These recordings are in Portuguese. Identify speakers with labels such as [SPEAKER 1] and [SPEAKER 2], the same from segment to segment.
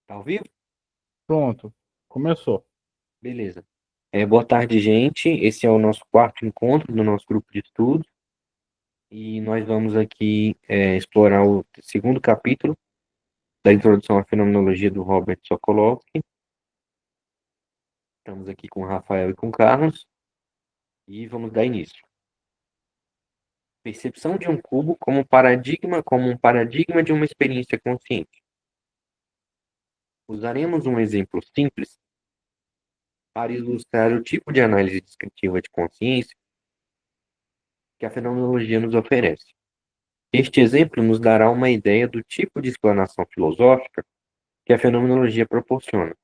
[SPEAKER 1] Tá ao vivo?
[SPEAKER 2] Pronto, começou.
[SPEAKER 1] Beleza. Boa tarde, gente. Esse é o nosso quarto encontro do nosso grupo de estudos e nós vamos aqui explorar o segundo capítulo da Introdução à Fenomenologia do Robert Sokolowski. Estamos aqui com o Rafael e com o Carlos e vamos dar início. Percepção de um cubo como um paradigma de uma experiência consciente. Usaremos um exemplo simples para ilustrar o tipo de análise descritiva de consciência que a fenomenologia nos oferece. Este exemplo nos dará uma ideia do tipo de explanação filosófica que a fenomenologia proporciona.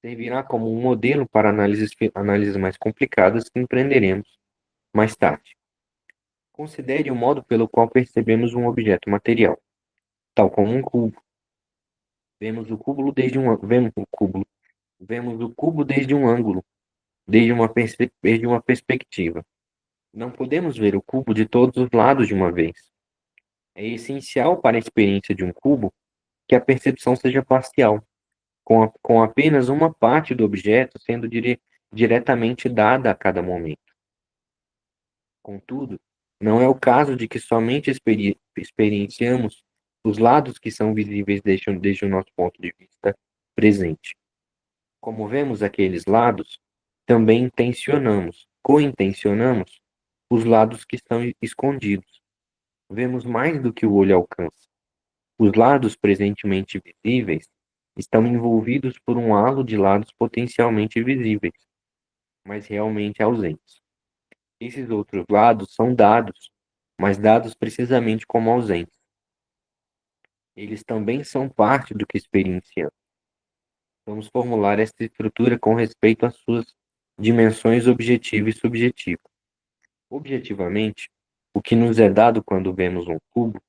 [SPEAKER 1] Servirá como um modelo para análises mais complicadas que empreenderemos mais tarde. Considere o modo pelo qual percebemos um objeto material, tal como um cubo. Vemos o cubo desde um ângulo, desde uma perspectiva. Não podemos ver o cubo de todos os lados de uma vez. É essencial para a experiência de um cubo que a percepção seja parcial, com apenas uma parte do objeto sendo diretamente dada a cada momento. Contudo, não é o caso de que somente experienciamos os lados que são visíveis desde o nosso ponto de vista presente. Como vemos aqueles lados, também cointencionamos os lados que estão escondidos. Vemos mais do que o olho alcança. Os lados presentemente visíveis estão envolvidos por um halo de lados potencialmente visíveis, mas realmente ausentes. Esses outros lados são dados, mas dados precisamente como ausentes. Eles também são parte do que experienciamos. Vamos formular esta estrutura com respeito às suas dimensões objetiva e subjetiva. Objetivamente, o que nos é dado quando vemos um cubo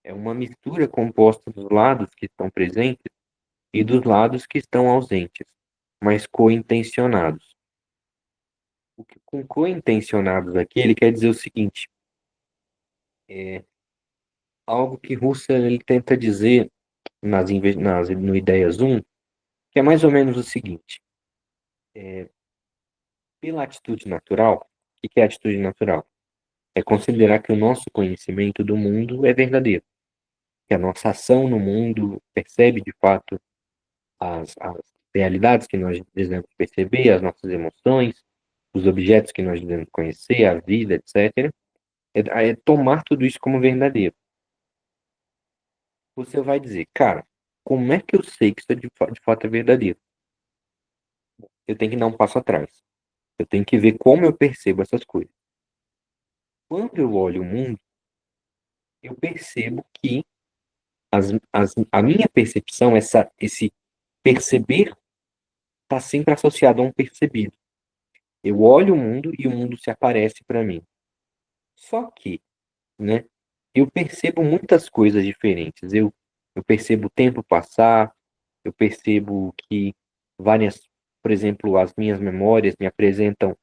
[SPEAKER 1] é uma mistura composta dos lados que estão presentes e dos lados que estão ausentes, mas cointencionados. Com cointencionados aqui, ele quer dizer o seguinte, é algo que Husserl ele tenta dizer no Ideias 1, que é mais ou menos o seguinte, pela atitude natural, o que é atitude natural? É considerar que o nosso conhecimento do mundo é verdadeiro, que a nossa ação no mundo percebe de fato as realidades que nós devemos perceber, as nossas emoções, os objetos que nós devemos conhecer, a vida, etc. É tomar tudo isso como verdadeiro. Você vai dizer, cara, como é que eu sei que isso de fato é verdadeiro? Eu tenho que dar um passo atrás. Eu tenho que ver como eu percebo essas coisas. Quando eu olho o mundo, eu percebo que a minha percepção, esse perceber, está sempre associado a um percebido. Eu olho o mundo e o mundo se aparece para mim. Só que, né, eu percebo muitas coisas diferentes. Eu percebo o tempo passar, eu percebo que várias, por exemplo, as minhas memórias me apresentam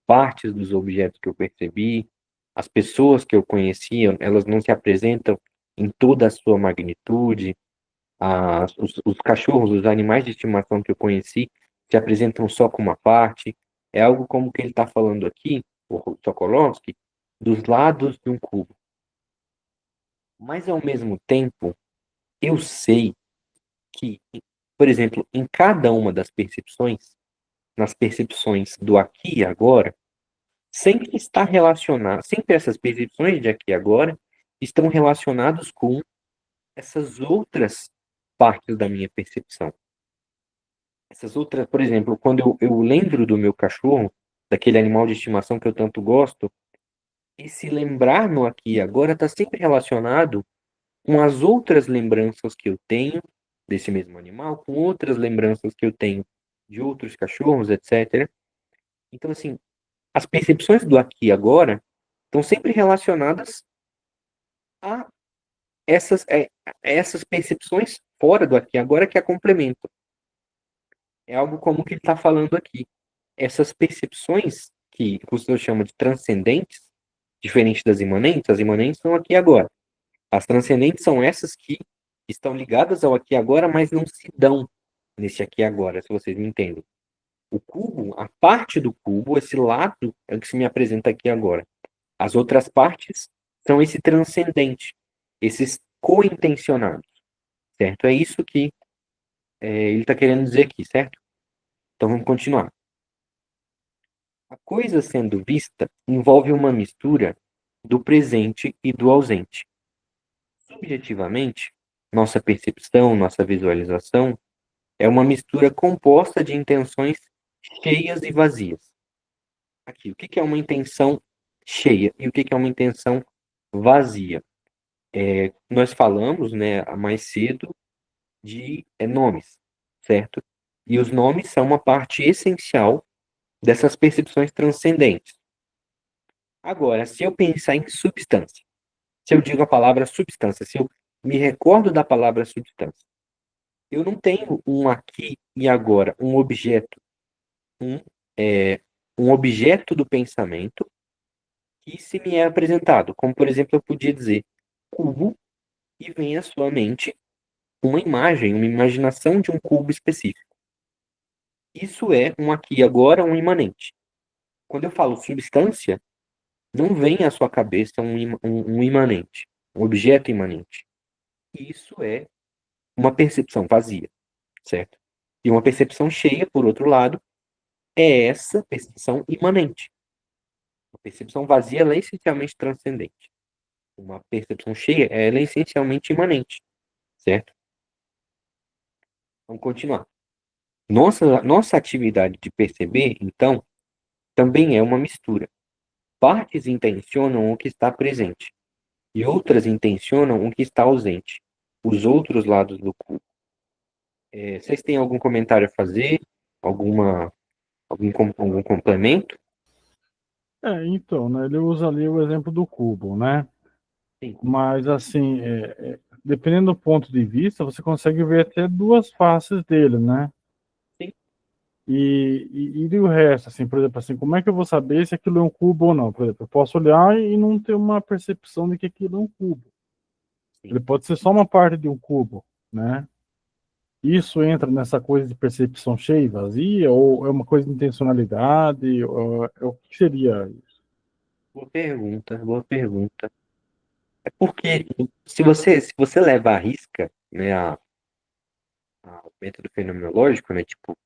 [SPEAKER 1] partes dos objetos que eu percebi, as pessoas que eu conhecia, elas não se apresentam em toda a sua magnitude, os cachorros, os animais de estimação que eu conheci, se apresentam só com uma parte. É algo como que ele está falando aqui, o Sokolowski, dos lados de um cubo. Mas, ao mesmo tempo, eu sei que, por exemplo, em cada uma das percepções, nas percepções do aqui e agora, sempre essas percepções de aqui e agora estão relacionadas com essas outras partes da minha percepção. Essas outras, por exemplo, quando eu lembro do meu cachorro, daquele animal de estimação que eu tanto gosto, esse lembrar no aqui e agora está sempre relacionado com as outras lembranças que eu tenho desse mesmo animal, com outras lembranças que eu tenho de outros cachorros, etc. Então, assim, as percepções do aqui e agora estão sempre relacionadas a essas percepções fora do aqui e agora que a complementam. É algo como que ele está falando aqui. Essas percepções que o senhor chama de transcendentes, diferente das imanentes, as imanentes são aqui e agora. As transcendentes são essas que estão ligadas ao aqui e agora, mas não se dão nesse aqui e agora, se vocês me entendem. O cubo, a parte do cubo, esse lado é o que se me apresenta aqui agora. As outras partes são esse transcendente, esses co-intencionados, certo? É isso que ele está querendo dizer aqui, certo? Então vamos continuar. A coisa sendo vista envolve uma mistura do presente e do ausente. Subjetivamente, nossa percepção, nossa visualização é uma mistura composta de intenções cheias e vazias. Aqui, o que é uma intenção cheia e o que é uma intenção vazia? Nós falamos, né, mais cedo de nomes, certo? E os nomes são uma parte essencial dessas percepções transcendentes. Agora, se eu pensar em substância, se eu digo a palavra substância, se eu me recordo da palavra substância, eu não tenho um aqui e agora, um objeto, um, um objeto do pensamento que se me é apresentado. Como, por exemplo, eu podia dizer cubo e vem à sua mente uma imagem, uma imaginação de um cubo específico. Isso é um aqui e agora, um imanente. Quando eu falo substância, não vem à sua cabeça um imanente, um objeto imanente. Isso é uma percepção vazia, certo? E uma percepção cheia, por outro lado, é essa percepção imanente. Uma percepção vazia, ela é essencialmente transcendente. Uma percepção cheia, ela é essencialmente imanente, certo? Vamos continuar. Nossa atividade de perceber, então, também é uma mistura. Partes intencionam o que está presente e outras intencionam o que está ausente, os outros lados do cubo. Vocês têm algum comentário a fazer? Algum complemento?
[SPEAKER 2] Então, né, ele usa ali o exemplo do cubo, né?
[SPEAKER 1] Sim,
[SPEAKER 2] Mas, assim, dependendo do ponto de vista, você consegue ver até duas faces dele, né?
[SPEAKER 1] sim,
[SPEAKER 2] E o resto, assim, por exemplo, assim, como é que eu vou saber se aquilo é um cubo ou não? Por exemplo, eu posso olhar e não ter uma percepção de que aquilo é um cubo.
[SPEAKER 1] sim.
[SPEAKER 2] Ele pode ser só uma parte de um cubo, né? Isso entra nessa coisa de percepção cheia e vazia, ou é uma coisa de intencionalidade? O que seria isso?
[SPEAKER 1] Boa pergunta, boa pergunta. É porque se você leva à risca, né, o método fenomenológico, né, tipo,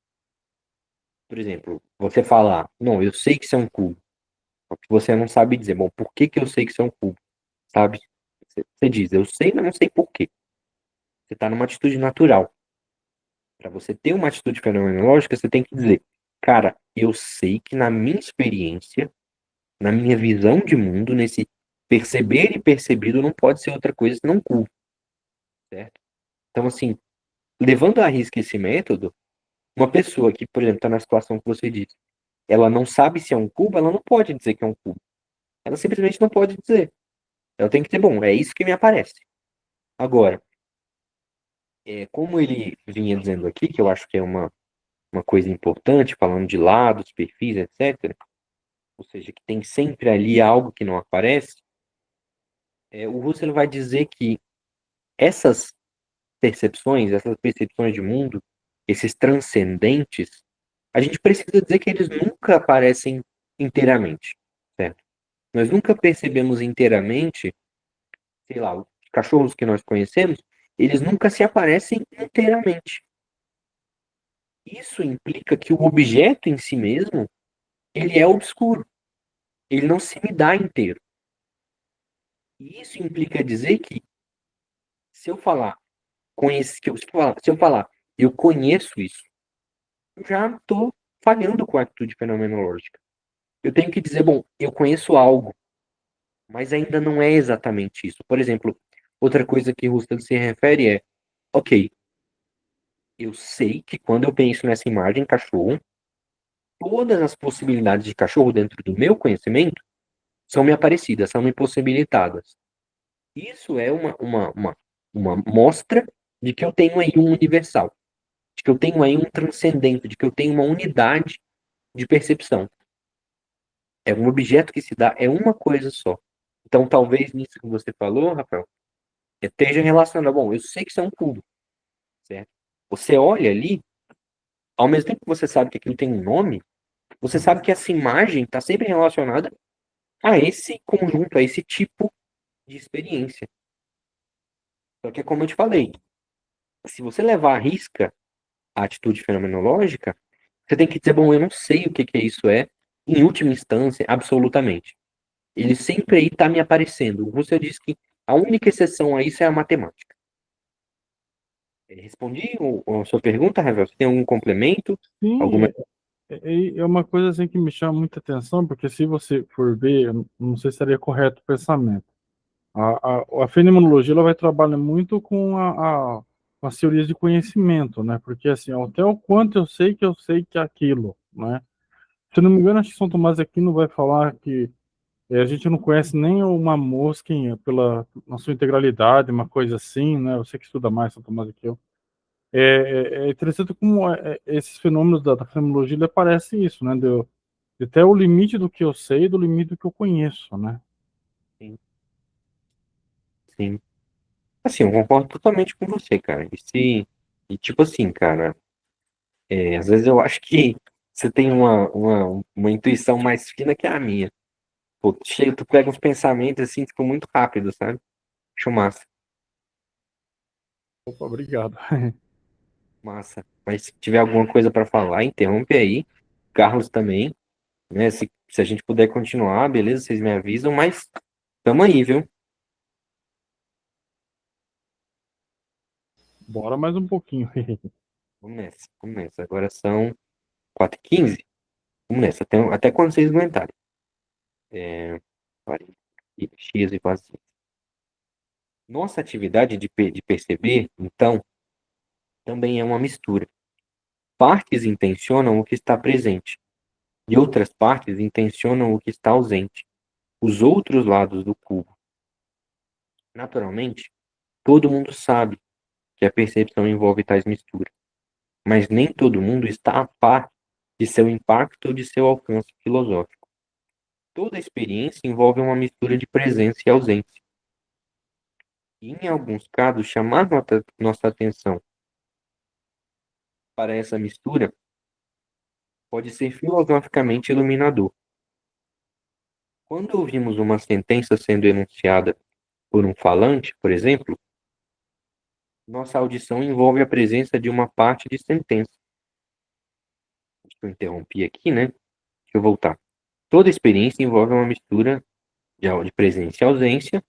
[SPEAKER 1] por exemplo, você falar, não, eu sei que isso é um cubo, só que você não sabe dizer, bom, por que que eu sei que isso é um cubo, sabe? Você diz, eu sei, mas não sei por quê. Você está numa atitude natural. Para você ter uma atitude fenomenológica, você tem que dizer, cara, eu sei que na minha experiência, na minha visão de mundo, nesse perceber e percebido, não pode ser outra coisa senão cubo, certo? Então, assim, levando à risca esse método, uma pessoa que, por exemplo, está na situação que você disse, ela não sabe se é um cubo, ela não pode dizer que é um cubo. Ela simplesmente não pode dizer. Ela tem que dizer, bom, é isso que me aparece. Agora, como ele vinha dizendo aqui, que eu acho que é uma coisa importante, falando de lados, perfis, etc., ou seja, que tem sempre ali algo que não aparece, o Russell vai dizer que essas essas percepções de mundo, esses transcendentes, a gente precisa dizer que eles nunca aparecem inteiramente, certo? Nós nunca percebemos inteiramente, sei lá, os cachorros que nós conhecemos, eles nunca se aparecem inteiramente. Isso implica que o objeto em si mesmo, ele é obscuro, ele não se me dá inteiro. E isso implica dizer que se eu falar, se eu falar, eu conheço isso, eu já estou falhando com a atitude fenomenológica. Eu tenho que dizer, bom, eu conheço algo, mas ainda não é exatamente isso. Por exemplo, outra coisa que Husserl se refere é, ok, eu sei que quando eu penso nessa imagem cachorro, todas as possibilidades de cachorro dentro do meu conhecimento são me aparecidas, são me possibilitadas. Isso é uma mostra de que eu tenho aí um universal, de que eu tenho aí um transcendente, de que eu tenho uma unidade de percepção. É um objeto que se dá, é uma coisa só. Então, talvez nisso que você falou, Rafael, esteja relacionado. Bom, eu sei que isso é um cubo, certo? Você olha ali, ao mesmo tempo que você sabe que aquilo tem um nome, você sabe que essa imagem está sempre relacionada a esse conjunto, a esse tipo de experiência. Só que, como eu te falei, se você levar à risca a atitude fenomenológica, você tem que dizer, bom, eu não sei o que que isso é, em última instância, absolutamente. Ele sempre aí está me aparecendo. Você disse que a única exceção a isso é a matemática. Respondi a sua pergunta, Ravel? Você tem algum complemento?
[SPEAKER 2] Sim,
[SPEAKER 1] Alguma...
[SPEAKER 2] é uma coisa assim que me chama muita atenção, porque se você for ver, eu não sei se estaria correto o pensamento. A fenomenologia ela vai trabalhar muito com as teorias de conhecimento, né? Porque assim, até o quanto eu sei que é aquilo, né? Se eu não me engano, acho que São Tomás de Aquino vai falar que a gente não conhece nem uma mosca na sua integralidade, uma coisa assim, né? Você que estuda mais São Tomás de Aquino. É interessante como esses fenômenos da fenomenologia ele aparece isso, né? De até o limite do que eu sei, do limite do que eu conheço, né?
[SPEAKER 1] Sim, sim. Assim, eu concordo totalmente com você, cara. E tipo assim, cara, às vezes eu acho que você tem uma intuição mais fina que a minha. Pô, tu pega uns pensamentos assim, tipo, muito rápido, sabe? Acho massa,
[SPEAKER 2] Opa, obrigado.
[SPEAKER 1] massa. Mas se tiver alguma coisa para falar, interrompe aí. Carlos também, né? Se a gente puder continuar, beleza, vocês me avisam, mas tamo aí, viu?
[SPEAKER 2] Bora mais um pouquinho.
[SPEAKER 1] Vamos nessa, vamos nessa. Agora são 4h15. Vamos nessa, até quando vocês aguentarem. É, 40, X e vazio. Nossa atividade de perceber, então, também é uma mistura. Partes intencionam o que está presente, e outras partes intencionam o que está ausente, os outros lados do cubo. Naturalmente, todo mundo sabe que a percepção envolve tais misturas, mas nem todo mundo está a par de seu impacto ou de seu alcance filosófico. Toda experiência envolve uma mistura de presença e ausência, e, em alguns casos, chamar nossa atenção para essa mistura pode ser filosoficamente iluminador. Quando ouvimos uma sentença sendo enunciada por um falante, por exemplo, nossa audição envolve a presença de uma parte de sentença. Eu interrompi aqui, né? Deixa eu voltar. Toda experiência envolve uma mistura de presença e ausência,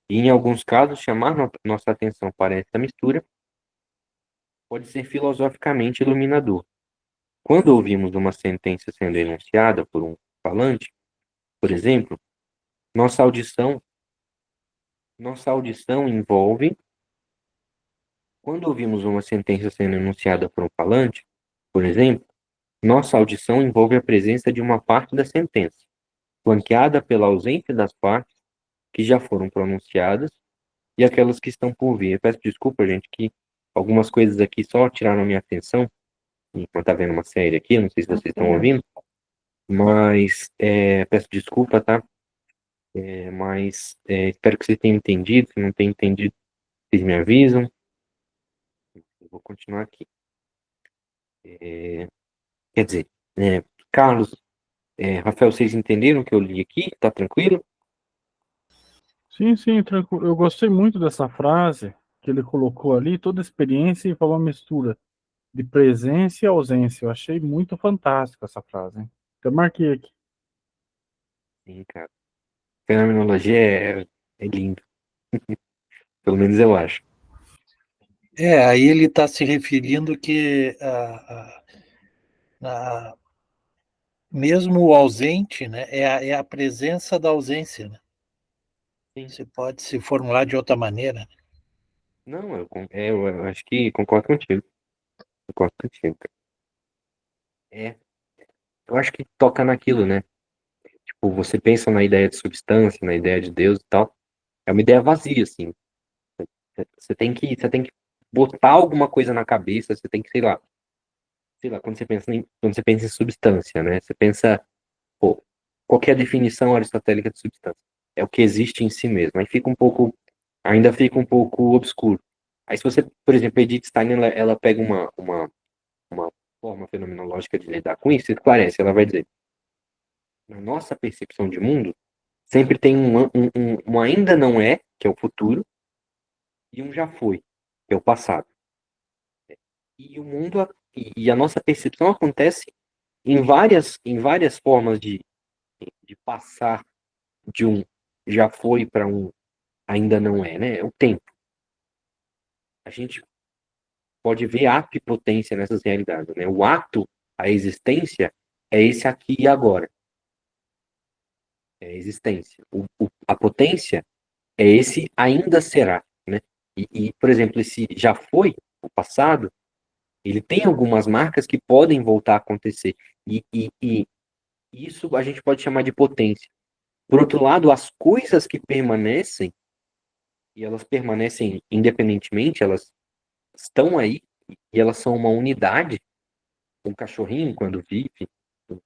[SPEAKER 1] e em alguns casos, chamar nossa atenção para essa mistura pode ser filosoficamente iluminador. Quando ouvimos uma sentença sendo enunciada por um falante, por exemplo, nossa audição, nossa audição envolve, quando ouvimos uma sentença sendo enunciada por um falante, por exemplo, nossa audição envolve a presença de uma parte da sentença, flanqueada pela ausência das partes que já foram pronunciadas e aquelas que estão por vir. Eu peço desculpa, gente, que algumas coisas aqui só tiraram a minha atenção enquanto tá vendo uma série aqui, não sei se vocês estão ouvindo, mas peço desculpa, tá? Mas espero que vocês tenham entendido. Se não tenham entendido, vocês me avisam. Eu vou continuar aqui. É, quer dizer, Carlos, Rafael, vocês entenderam o que eu li aqui? Tá tranquilo?
[SPEAKER 2] Sim, sim, tranquilo. Eu gostei muito dessa frase que ele colocou ali, toda experiência e falou uma mistura de presença e ausência. Eu achei muito fantástico essa frase, hein? Até marquei aqui.
[SPEAKER 1] Sim, cara. Fenomenologia é lindo, pelo menos eu acho.
[SPEAKER 3] Aí ele está se referindo que mesmo o ausente, né, é a presença da ausência, né?
[SPEAKER 1] Sim.
[SPEAKER 3] Você pode se formular de outra maneira.
[SPEAKER 1] Não, eu acho que concordo contigo. Concordo contigo, cara. Eu acho que toca naquilo, né? Tipo, você pensa na ideia de substância, na ideia de Deus e tal. É uma ideia vazia, assim. Você tem que botar alguma coisa na cabeça, você tem que, sei lá, quando você pensa em substância, né? Você pensa, pô, qual que é a definição aristotélica de substância? É o que existe em si mesmo. Aí fica um pouco ainda fica um pouco obscuro. Aí se você, por exemplo, a Edith Stein, ela pega uma forma fenomenológica de lidar com isso, esclarece, ela vai dizer, na nossa percepção de mundo, sempre tem um ainda não é, que é o futuro, e um já foi, que é o passado. E o mundo, e a nossa percepção acontece em várias formas de passar de um já foi para um ainda não é, né? É o tempo. A gente pode ver ato e potência nessas realidades, né? O ato, a existência, é esse aqui e agora. É a existência. A potência é esse ainda será, né? Por exemplo, esse já foi, o passado, ele tem algumas marcas que podem voltar a acontecer. E isso a gente pode chamar de potência. Por outro lado, as coisas que permanecem, e elas permanecem independentemente, elas estão aí, e elas são uma unidade. Um cachorrinho, quando vive, um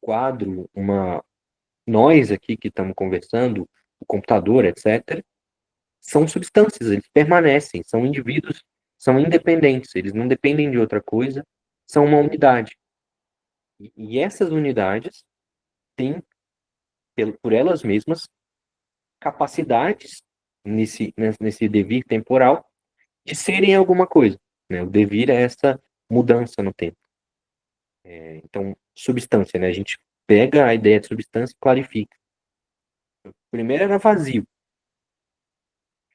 [SPEAKER 1] quadro, nós aqui que estamos conversando, o computador, etc., são substâncias, eles permanecem, são indivíduos, são independentes, eles não dependem de outra coisa, são uma unidade. E essas unidades têm, por elas mesmas, capacidades nesse devir temporal de serem alguma coisa, né? O devir é essa mudança no tempo. Então, substância, né? A gente pega a ideia de substância e clarifica. Primeiro era vazio.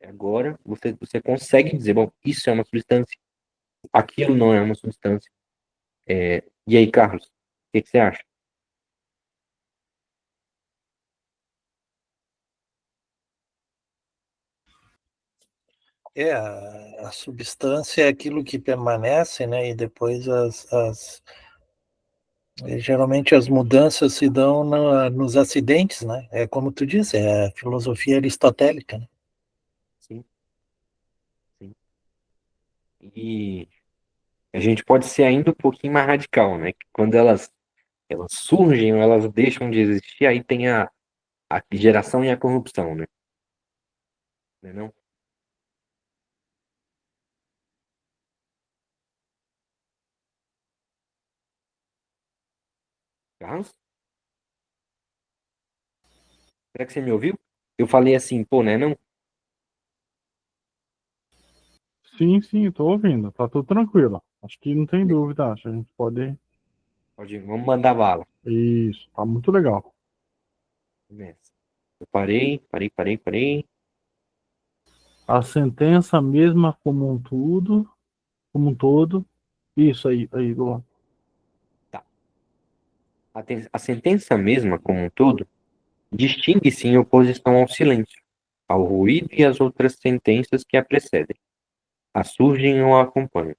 [SPEAKER 1] Agora você consegue dizer, bom, isso é uma substância, aquilo não é uma substância. E aí, Carlos, o que você acha?
[SPEAKER 3] A substância é aquilo que permanece, né? E depois geralmente as mudanças se dão nos acidentes, né? É como tu disse, é a filosofia aristotélica, né?
[SPEAKER 1] Sim, sim. E a gente pode ser ainda um pouquinho mais radical, né? Que quando elas surgem ou elas deixam de existir, aí tem a geração e a corrupção, né? Não é não? Carlos? Será que você me ouviu? Eu falei assim, pô, né? Não?
[SPEAKER 2] Sim, sim, tô ouvindo. Tá tudo tranquilo. Acho que não tem dúvida, acho. A gente pode.
[SPEAKER 1] Pode, vamos mandar bala.
[SPEAKER 2] Isso, tá muito legal.
[SPEAKER 1] Começa. Eu parei.
[SPEAKER 2] A sentença mesma como um todo. Isso aí, Luan.
[SPEAKER 1] Tá. A sentença mesma, como um todo, distingue-se em oposição ao silêncio, ao ruído e às outras sentenças que a precedem, a surgem ou a acompanham.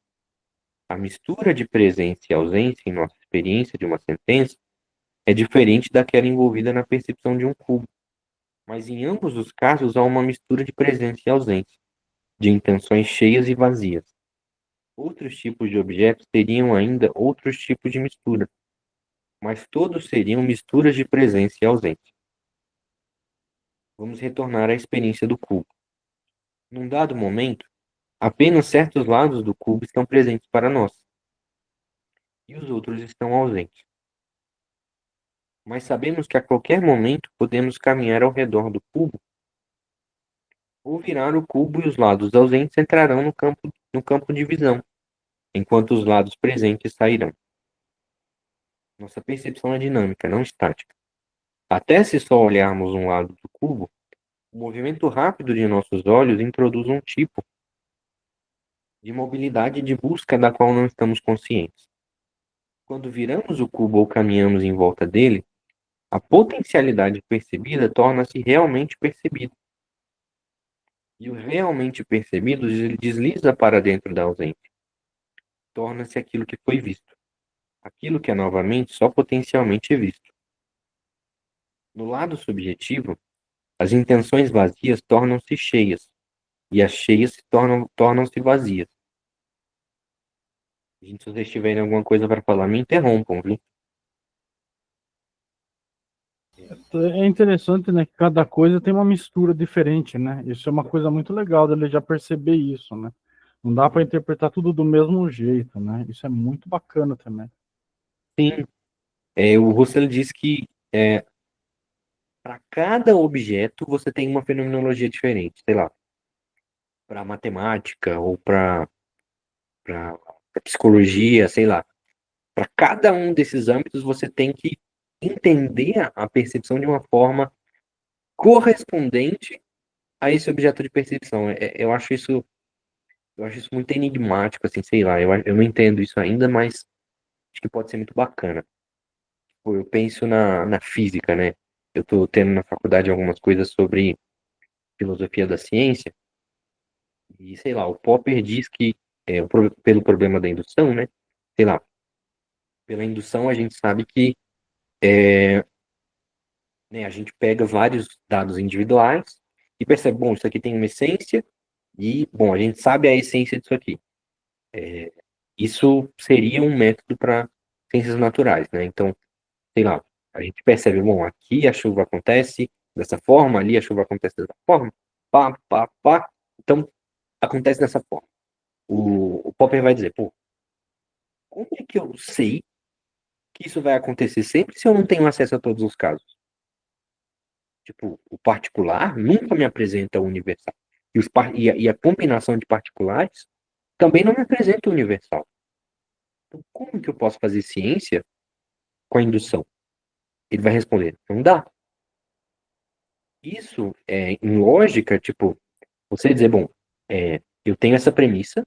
[SPEAKER 1] A mistura de presença e ausência em nossa experiência de uma sentença é diferente daquela envolvida na percepção de um cubo, mas em ambos os casos há uma mistura de presença e ausência, de intenções cheias e vazias. Outros tipos de objetos teriam ainda outros tipos de mistura, mas todos seriam misturas de presença e ausência. Vamos retornar à experiência do cubo. Num dado momento, apenas certos lados do cubo estão presentes para nós, e os outros estão ausentes. Mas sabemos que a qualquer momento podemos caminhar ao redor do cubo ou virar o cubo e os lados ausentes entrarão no campo de visão, enquanto os lados presentes sairão. Nossa percepção é dinâmica, não estática. Até se só olharmos um lado do cubo, o movimento rápido de nossos olhos introduz um tipo de mobilidade de busca da qual não estamos conscientes. Quando viramos o cubo ou caminhamos em volta dele, a potencialidade percebida torna-se realmente percebida. E o realmente percebido desliza para dentro da ausência. Torna-se aquilo que foi visto. Aquilo que é novamente só potencialmente visto. No lado subjetivo, as intenções vazias tornam-se cheias, e as cheias tornam-se vazias. Gente, se vocês tiverem alguma coisa para falar, me interrompam, viu?
[SPEAKER 2] É interessante, né, que cada coisa tem uma mistura diferente, né? Isso é uma coisa muito legal dele já perceber isso, né? Não dá para interpretar tudo do mesmo jeito, né? Isso é muito bacana também.
[SPEAKER 1] Sim, o Russell diz que para cada objeto você tem uma fenomenologia diferente, sei lá, para matemática ou para psicologia, sei lá. Para cada um desses âmbitos você tem que entender a percepção de uma forma correspondente a esse objeto de percepção. Eu acho isso muito enigmático, assim, sei lá, eu não entendo isso ainda, mas acho que pode ser muito bacana. Pô, eu penso na física, né? Eu estou tendo na faculdade algumas coisas sobre filosofia da ciência, e sei lá, o Popper diz que, pelo problema da indução, né? Sei lá, pela indução a gente sabe que, né, a gente pega vários dados individuais e percebe, bom, isso aqui tem uma essência, e, bom, a gente sabe a essência disso aqui. Isso seria um método para ciências naturais, né? Então, sei lá, a gente percebe, bom, aqui a chuva acontece dessa forma, ali a chuva acontece dessa forma, pá, pá, pá. Então, acontece dessa forma. O Popper vai dizer, pô, como é que eu sei que isso vai acontecer sempre se eu não tenho acesso a todos os casos? Tipo, o particular nunca me apresenta o universal. E a combinação de particulares também não me apresenta o universal. Então, como que eu posso fazer ciência com a indução? Ele vai responder, não dá. Isso, em lógica, tipo, você dizer, bom, eu tenho essa premissa,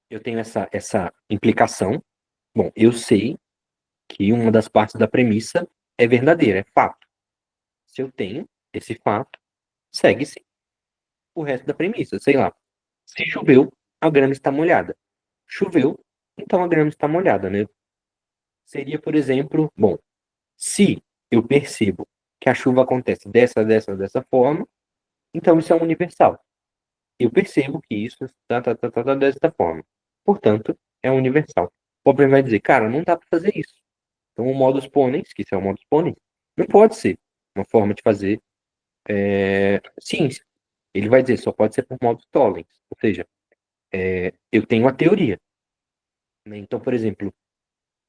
[SPEAKER 1] eu tenho essa implicação, bom, eu sei que uma das partes da premissa é verdadeira, é fato. Se eu tenho esse fato, segue-se o resto da premissa. Sei lá, se choveu, a grama está molhada. Choveu, então a grama está molhada, né? Seria, por exemplo, bom, se eu percebo que a chuva acontece dessa forma, então isso é um universal. Eu percebo que isso tá dessa forma. Portanto, é universal. O Popper vai dizer, cara, não dá para fazer isso. Então, o modus ponens, que isso é o modus ponens, não pode ser uma forma de fazer ciência. Ele vai dizer, só pode ser por modus tollens. Ou seja, eu tenho a teoria. Né? Então, por exemplo,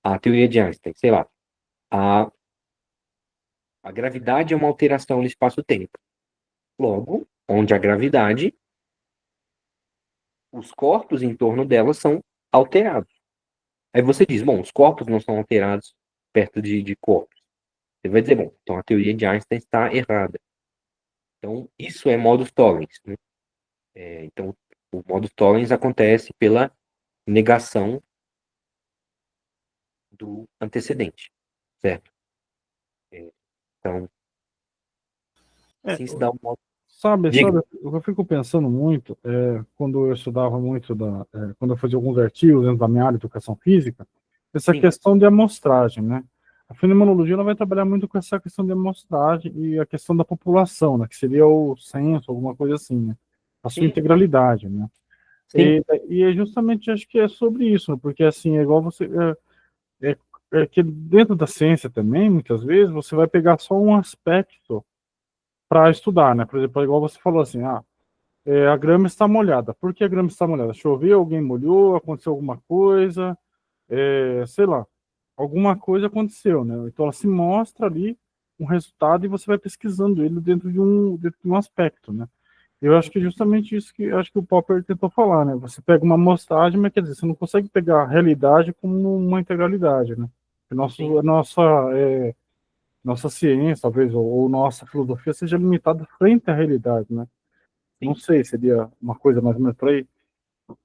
[SPEAKER 1] a teoria de Einstein, sei lá, a, a gravidade é uma alteração no espaço-tempo. Logo, onde a gravidade, os corpos em torno dela são alterados. Aí você diz, bom, os corpos não são alterados perto de corpos. Você vai dizer, bom, então a teoria de Einstein está errada. Então, isso é modus tollens, né? Então, o modus tollens acontece pela negação do antecedente, certo? Então,
[SPEAKER 2] É,
[SPEAKER 1] assim se dá um modo.
[SPEAKER 2] sabe,
[SPEAKER 1] Diga.
[SPEAKER 2] o que eu fico pensando muito, quando eu estudava muito, quando eu fazia alguns artigos dentro da minha área de educação física, essa
[SPEAKER 1] Sim,
[SPEAKER 2] questão de amostragem, né? A fenomenologia ela vai trabalhar muito com essa questão de amostragem e a questão da população, né? Que seria o censo, alguma coisa assim, né? A sua
[SPEAKER 1] sim,
[SPEAKER 2] integralidade, né?
[SPEAKER 1] sim,
[SPEAKER 2] E é justamente, acho que é sobre isso, né? Porque assim, é igual você, é, é que dentro da ciência também, muitas vezes, você vai pegar só um aspecto para estudar, né? Por exemplo, igual você falou assim, a grama está molhada. Por que a grama está molhada? Choveu, alguém molhou, aconteceu alguma coisa, sei lá, alguma coisa aconteceu, né? Então ela se mostra ali um resultado e você vai pesquisando ele dentro de um aspecto, né? Eu acho que é justamente isso que acho que o Popper tentou falar, né? Você pega uma amostragem, mas quer dizer, você não consegue pegar a realidade como uma integralidade, né?
[SPEAKER 1] sim,
[SPEAKER 2] Nossa ciência, talvez, ou nossa filosofia seja limitada frente à realidade, né? Não
[SPEAKER 1] sim.
[SPEAKER 2] sei, seria uma coisa mais ou menos por aí.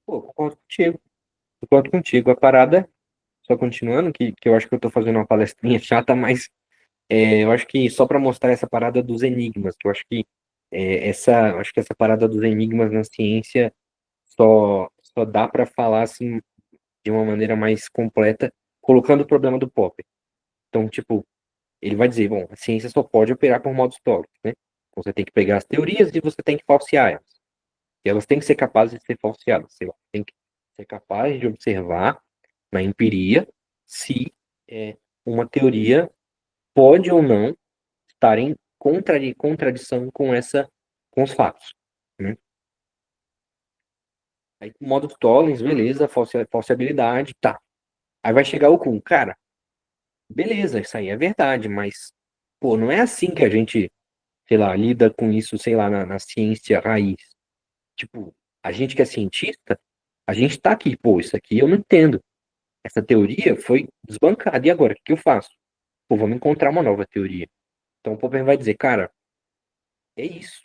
[SPEAKER 1] Pô, concordo contigo. Concordo contigo. A parada, só continuando, que eu acho que eu tô fazendo uma palestrinha chata, mas eu acho que só para mostrar essa parada dos enigmas, que eu acho que acho que essa parada dos enigmas na ciência só dá para falar assim de uma maneira mais completa, colocando o problema do Popper. Então, tipo, ele vai dizer, bom, a ciência só pode operar por modos históricos, né? Então, você tem que pegar as teorias e você tem que falsear elas. E elas têm que ser capazes de ser falseadas, sei lá. Tem que ser capaz de observar na empiria se uma teoria pode ou não estar em contradição com os fatos, né? Aí, modo Tollens, beleza, falsibilidade, tá. Aí vai chegar o Kuhn, cara, beleza, isso aí é verdade, mas, pô, não é assim que a gente, sei lá, lida com isso, sei lá, na ciência raiz. Tipo, a gente que é cientista, a gente tá aqui, pô, isso aqui eu não entendo. Essa teoria foi desbancada, e agora, o que eu faço? Pô, vamos encontrar uma nova teoria. Então o Popper vai dizer, cara, é isso.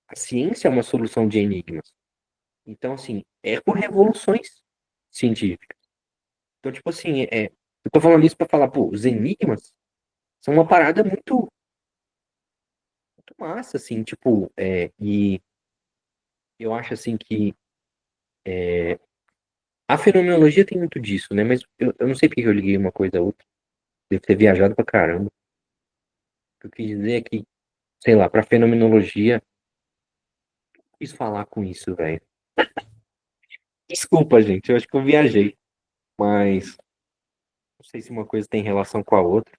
[SPEAKER 1] A ciência é uma solução de enigmas. Então, assim, é por revoluções científicas. Então, tipo assim, eu tô falando isso pra falar, pô, os enigmas são uma parada muito, muito massa, assim, tipo, e eu acho, assim, que a fenomenologia tem muito disso, né? Mas eu não sei porque eu liguei uma coisa a outra. Devo ter viajado pra caramba. O que eu quis dizer é que, sei lá, pra fenomenologia, quis falar com isso, velho. Desculpa, gente, eu acho que eu viajei. Mas não sei se uma coisa tem relação com a outra.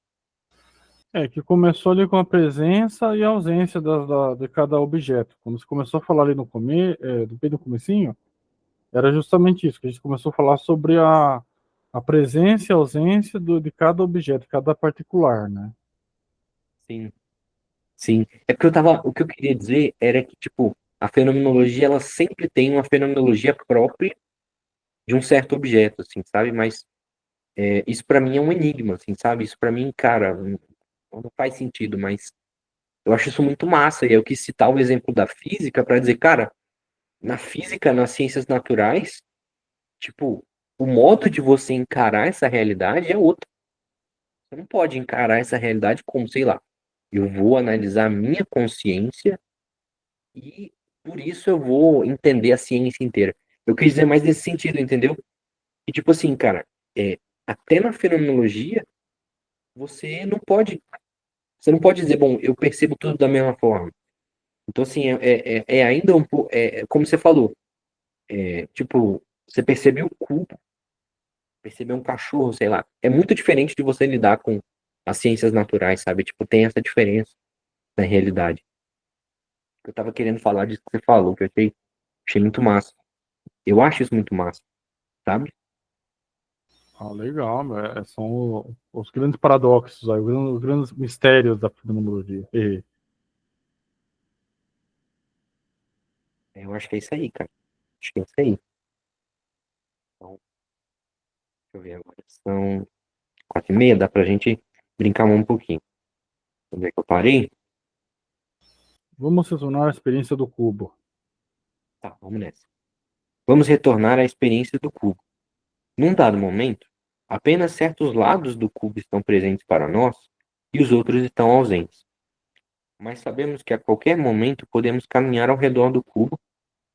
[SPEAKER 2] Que começou ali com a presença e a ausência de cada objeto. Quando você começou a falar ali bem no comecinho, era justamente isso, que a gente começou a falar sobre a presença e a ausência de cada objeto, cada particular, né?
[SPEAKER 1] Sim, sim. É porque o que eu queria dizer era que, tipo, a fenomenologia, ela sempre tem uma fenomenologia própria de um certo objeto, assim, sabe? Mas isso pra mim é um enigma, assim, sabe? Isso pra mim, cara, não faz sentido, mas eu acho isso muito massa. E eu quis citar o exemplo da física pra dizer, cara, na física, nas ciências naturais, tipo, o modo de você encarar essa realidade é outro. Você não pode encarar essa realidade como, sei lá, eu vou analisar a minha consciência e por isso eu vou entender a ciência inteira. Eu quis dizer mais nesse sentido, entendeu? E tipo assim, cara, é, até na fenomenologia, você não pode, você não pode dizer, bom, eu percebo tudo da mesma forma. Então, assim, é ainda um pouco, como você falou, tipo, você percebeu o cubo, percebeu um cachorro, sei lá. É muito diferente de você lidar com as ciências naturais, sabe? Tipo, tem essa diferença na realidade. Eu tava querendo falar disso que você falou, que eu achei muito massa. Eu acho isso muito massa, sabe?
[SPEAKER 2] Ah, legal, são os grandes paradoxos, aí, os grandes mistérios da fenomenologia.
[SPEAKER 1] Eu acho que é isso aí, cara. Acho que é isso aí. Então, deixa eu ver agora. São 4h30, dá pra gente brincar mais um pouquinho. Onde é que eu parei?
[SPEAKER 2] Vamos retornar à experiência do cubo.
[SPEAKER 1] Tá, vamos nessa. Vamos retornar à experiência do cubo. Num dado momento, apenas certos lados do cubo estão presentes para nós e os outros estão ausentes. Mas sabemos que a qualquer momento podemos caminhar ao redor do cubo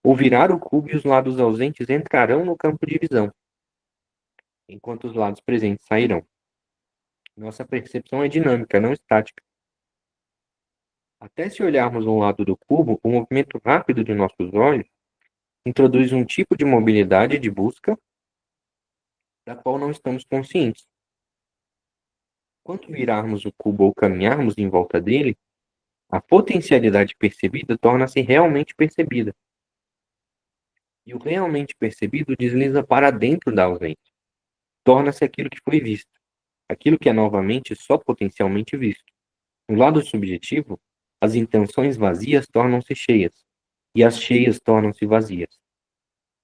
[SPEAKER 1] ou virar o cubo e os lados ausentes entrarão no campo de visão, enquanto os lados presentes sairão. Nossa percepção é dinâmica, não estática. Até se olharmos um lado do cubo, o movimento rápido de nossos olhos introduz um tipo de mobilidade de busca da qual não estamos conscientes. Quando virarmos o cubo ou caminharmos em volta dele, a potencialidade percebida torna-se realmente percebida. E o realmente percebido desliza para dentro da ausência. Torna-se aquilo que foi visto, aquilo que é novamente só potencialmente visto. No lado subjetivo, as intenções vazias tornam-se cheias, e as cheias tornam-se vazias.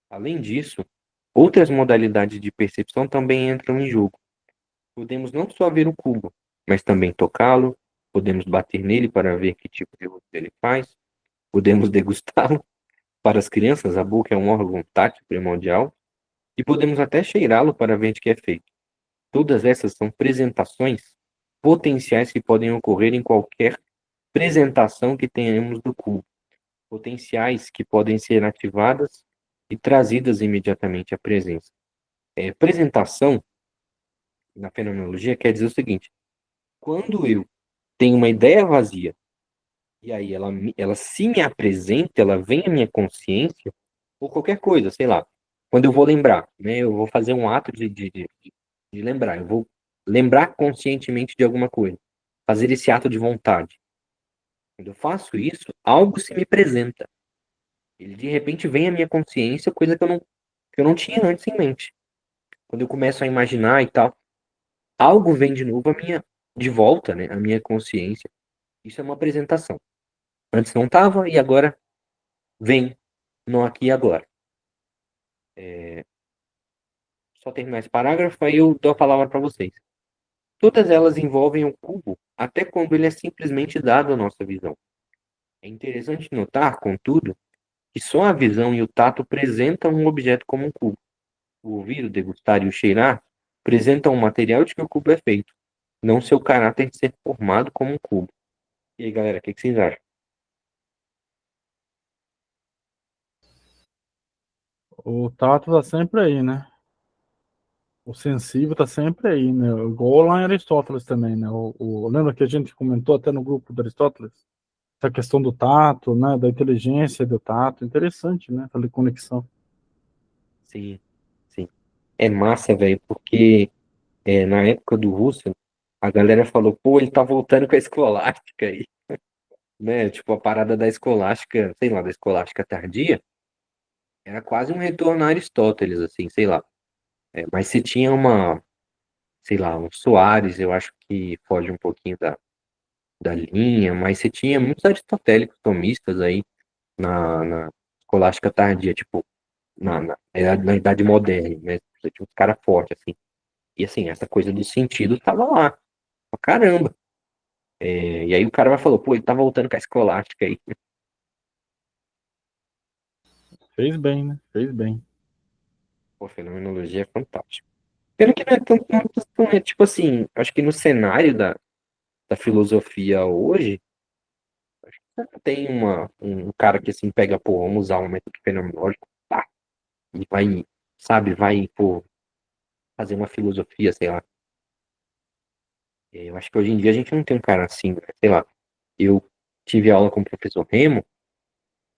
[SPEAKER 1] Além disso, outras modalidades de percepção também entram em jogo. Podemos não só ver o cubo, mas também tocá-lo, podemos bater nele para ver que tipo de ruído ele faz, podemos degustá-lo. Para as crianças, a boca é um órgão tátil primordial, e podemos até cheirá-lo para ver de que é feito. Todas essas são apresentações potenciais que podem ocorrer em qualquer apresentação que tenhamos do cubo, potenciais que podem ser ativadas e trazidas imediatamente à presença. Apresentação, na fenomenologia, quer dizer o seguinte: quando eu tenho uma ideia vazia e aí ela se me apresenta, ela vem à minha consciência, ou qualquer coisa, sei lá, quando eu vou lembrar, né, eu vou fazer um ato de lembrar, eu vou lembrar conscientemente de alguma coisa. fazer esse ato de vontade. Quando eu faço isso, algo se me apresenta. Ele de repente vem à minha consciência, coisa que eu não tinha antes em mente. Quando eu começo a imaginar e tal, algo vem de novo de volta, né, à minha consciência. Isso é uma apresentação. Antes não estava e agora vem no aqui e agora. Só terminar esse parágrafo, aí eu dou a palavra para vocês. Todas elas envolvem o cubo, até quando ele é simplesmente dado à nossa visão. É interessante notar, contudo, que só a visão e o tato apresentam um objeto como um cubo. O ouvir, o degustar e o cheirar apresentam o material de que o cubo é feito, não seu caráter de ser formado como um cubo. E aí, galera, o que vocês acham?
[SPEAKER 2] O tato tá sempre aí, né? O sensível tá sempre aí, né? Igual lá em Aristóteles também, né? Lembra que a gente comentou até no grupo do Aristóteles? Essa questão do tato, né? Da inteligência do tato. Interessante, né? Essa conexão.
[SPEAKER 1] Sim, sim. É massa, velho, porque na época do Russell, a galera falou, pô, ele tá voltando com a escolástica aí, né? Tipo, a parada da escolástica, sei lá, da escolástica tardia, era quase um retorno a Aristóteles, assim, sei lá. Mas se tinha sei lá, um Soares, eu acho que foge um pouquinho da linha, mas você tinha muitos aristotélicos tomistas aí na escolástica tardia, tipo, na Idade Moderna, né? Você tinha uns caras fortes, assim. E assim, essa coisa do sentido tava lá, pra caramba. E aí o cara vai falou, pô, ele tá voltando com a escolástica aí.
[SPEAKER 2] Fez bem, né? Fez bem.
[SPEAKER 1] Pô, fenomenologia é fantástico. Pena que não é tanto, tipo assim, acho que no cenário da filosofia hoje, tem um cara que assim pega, pô, vamos usar um método fenomenológico, tá, e vai, sabe, vai, pô, fazer uma filosofia, sei lá. Eu acho que hoje em dia a gente não tem um cara assim, né? Sei lá. Eu tive aula com o professor Remo,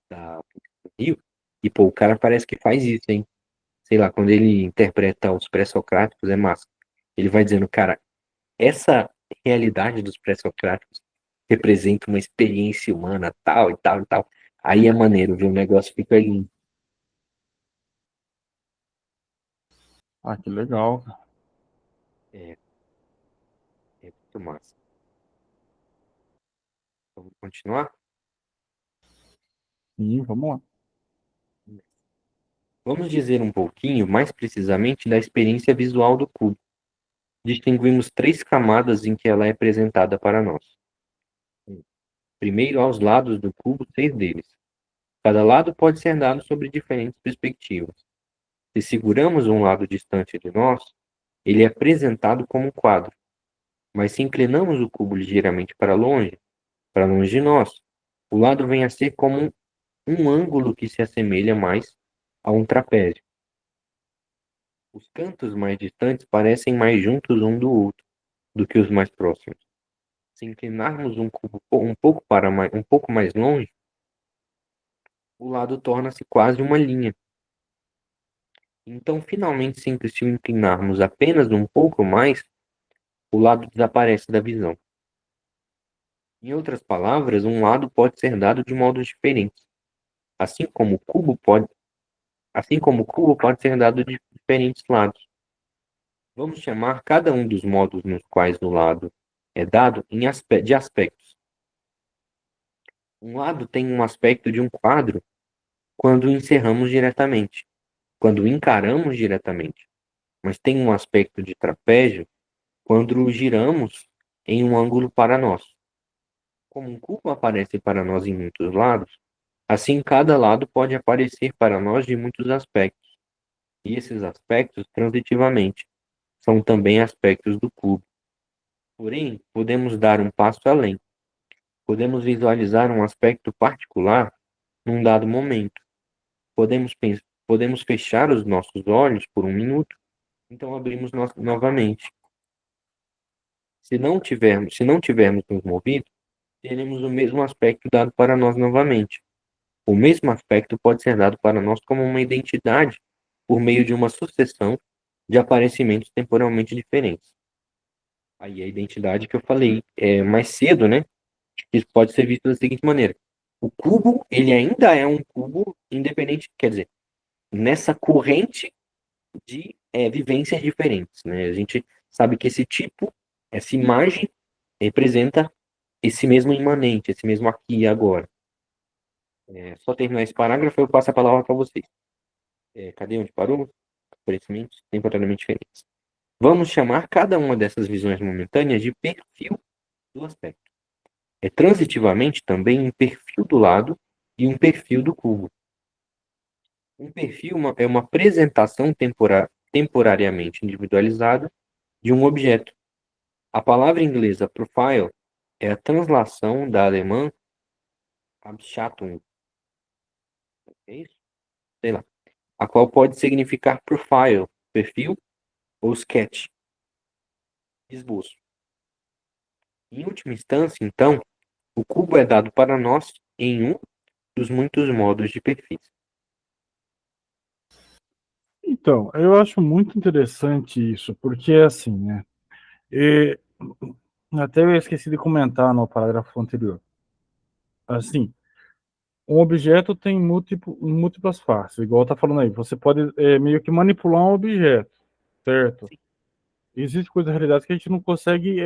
[SPEAKER 1] da do Rio, e pô, o cara parece que faz isso, hein? Sei lá, quando ele interpreta os pré-socráticos, é massa. Ele vai dizendo, cara, essa realidade dos pré-socráticos representa uma experiência humana, tal e tal e tal. Aí é maneiro, viu? O negócio fica lindo.
[SPEAKER 2] Ah, que legal.
[SPEAKER 1] É, é muito massa. Vamos continuar?
[SPEAKER 2] Sim, vamos lá.
[SPEAKER 1] Vamos dizer um pouquinho mais precisamente da experiência visual do cubo. Distinguimos três camadas em que ela é apresentada para nós. Primeiro, aos lados do cubo, 6 deles. Cada lado pode ser dado sobre diferentes perspectivas. Se seguramos um lado distante de nós, ele é apresentado como um quadro. Mas se inclinamos o cubo ligeiramente para longe de nós, o lado vem a ser como um ângulo que se assemelha mais a um trapézio. Os cantos mais distantes parecem mais juntos um do outro do que os mais próximos. Se inclinarmos um cubo um pouco mais longe, o lado torna-se quase uma linha. Então, finalmente, se inclinarmos apenas um pouco mais, o lado desaparece da visão. Em outras palavras, um lado pode ser dado de modos diferentes, assim como o cubo pode, assim como o cubo pode ser dado de diferentes lados. Vamos chamar cada um dos modos nos quais o lado é dado de aspectos. Um lado tem um aspecto de um quadro quando encerramos diretamente, quando encaramos diretamente, mas tem um aspecto de trapézio quando o giramos em um ângulo para nós. Como um cubo aparece para nós em muitos lados, assim cada lado pode aparecer para nós de muitos aspectos, e esses aspectos, transitivamente, são também aspectos do cubo. Porém, podemos dar um passo além. Podemos visualizar um aspecto particular num dado momento. Podemos fechar os nossos olhos por um minuto, então abrimos novamente. Se não tivermos nos movido, teremos o mesmo aspecto dado para nós novamente. O mesmo aspecto pode ser dado para nós como uma identidade por meio de uma sucessão de aparecimentos temporalmente diferentes. Aí a identidade que eu falei mais cedo, né? Isso pode ser visto da seguinte maneira. O cubo, ele ainda é um cubo independente, quer dizer, nessa corrente de vivências diferentes, né? A gente sabe que esse tipo, essa imagem, representa esse mesmo imanente, esse mesmo aqui e agora. Só terminar esse parágrafo, eu passo a palavra para vocês. Cadê onde parou? Conhecimentos temporariamente diferentes. Vamos chamar cada uma dessas visões momentâneas de perfil do aspecto. Transitivamente também um perfil do lado e um perfil do cubo. Um perfil é uma apresentação temporariamente individualizada de um objeto. A palavra inglesa profile é a translação da alemã Abschattung, é isso? Sei lá, a qual pode significar profile, perfil, ou sketch, esboço. Em última instância, então, o cubo é dado para nós em um dos muitos modos de perfis.
[SPEAKER 2] Então, eu acho muito interessante isso, porque é assim, né? E, até eu esqueci de comentar no parágrafo anterior. Assim, um objeto tem múltiplas faces, igual tá falando aí. Você pode meio que manipular um objeto, certo? Existe coisa da realidade que a gente não consegue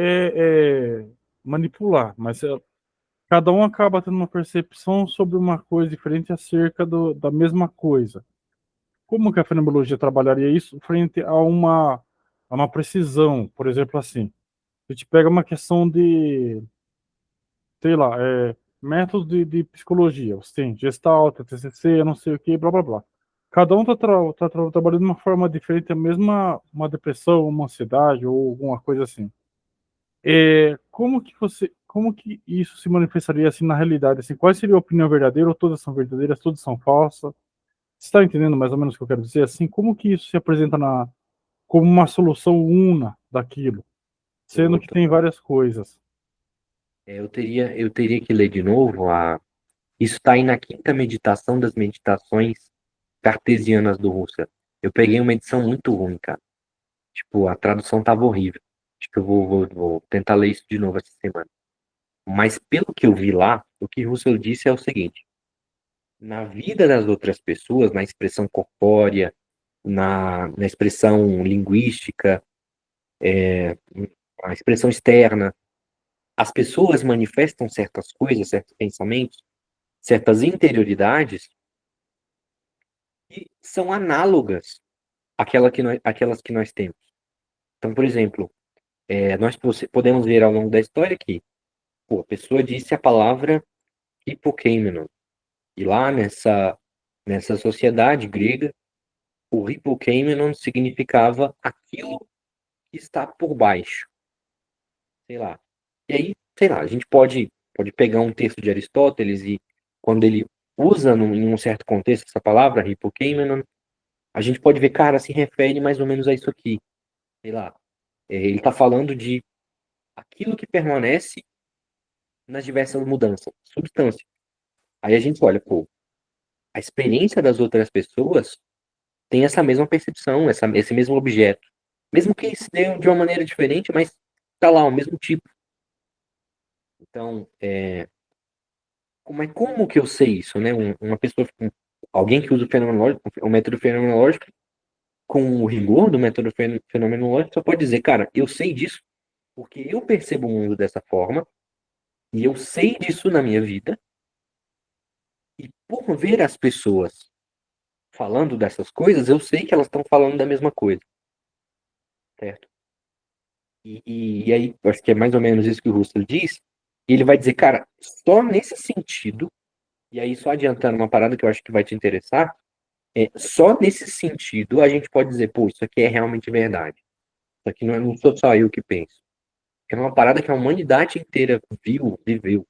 [SPEAKER 2] manipular, mas cada um acaba tendo uma percepção sobre uma coisa diferente acerca da mesma coisa. Como que a fenomenologia trabalharia isso frente a uma precisão? Por exemplo, assim, a gente pega uma questão de, sei lá, métodos de psicologia. Você tem Gestalt, TCC, não sei o que, blá blá blá. Cada um está trabalhando de uma forma diferente, a mesma uma depressão, uma ansiedade ou alguma coisa assim. Como que isso se manifestaria assim na realidade? Assim, qual seria a opinião verdadeira? Ou todas são verdadeiras, todas são falsas? Você está entendendo mais ou menos o que eu quero dizer? Assim, como que isso se apresenta como uma solução una daquilo, sendo que tem várias coisas?
[SPEAKER 1] Eu teria que ler de novo. Isso está aí na quinta meditação das meditações cartesianas do Husserl. Eu peguei uma edição muito ruim, cara. Tipo, a tradução tava horrível. Acho que eu vou tentar ler isso de novo essa semana. Mas pelo que eu vi lá, o que Husserl disse é o seguinte: na vida das outras pessoas, na expressão corpórea, na expressão linguística, a expressão externa, as pessoas manifestam certas coisas, certos pensamentos, certas interioridades que são análogas àquelas que nós temos. Então, por exemplo, nós podemos ver ao longo da história que a pessoa disse a palavra hipokeimenon. E lá nessa sociedade grega, o hipokeimenon significava aquilo que está por baixo. Sei lá. E aí, sei lá, a gente pode pegar um texto de Aristóteles e quando ele usa em um certo contexto essa palavra, hipokeimenon, a gente pode ver, cara, se refere mais ou menos a isso aqui. Sei lá. Ele está falando de aquilo que permanece nas diversas mudanças, substância. Aí a gente olha, a experiência das outras pessoas tem essa mesma percepção, esse mesmo objeto. Mesmo que se dê de uma maneira diferente, mas tá lá, o mesmo tipo. Então, como que eu sei isso, né? Uma pessoa, alguém que usa o método fenomenológico, com o rigor do método fenomenológico, só pode dizer, cara, eu sei disso porque eu percebo o mundo dessa forma, e eu sei disso na minha vida, e por ver as pessoas falando dessas coisas, eu sei que elas estão falando da mesma coisa, certo? E aí, eu acho que é mais ou menos isso que o Russell diz, e ele vai dizer, cara, só nesse sentido, e aí só adiantando uma parada que eu acho que vai te interessar, só nesse sentido a gente pode dizer, isso aqui é realmente verdade. Isso aqui não sou só eu que penso. É uma parada que a humanidade inteira viveu.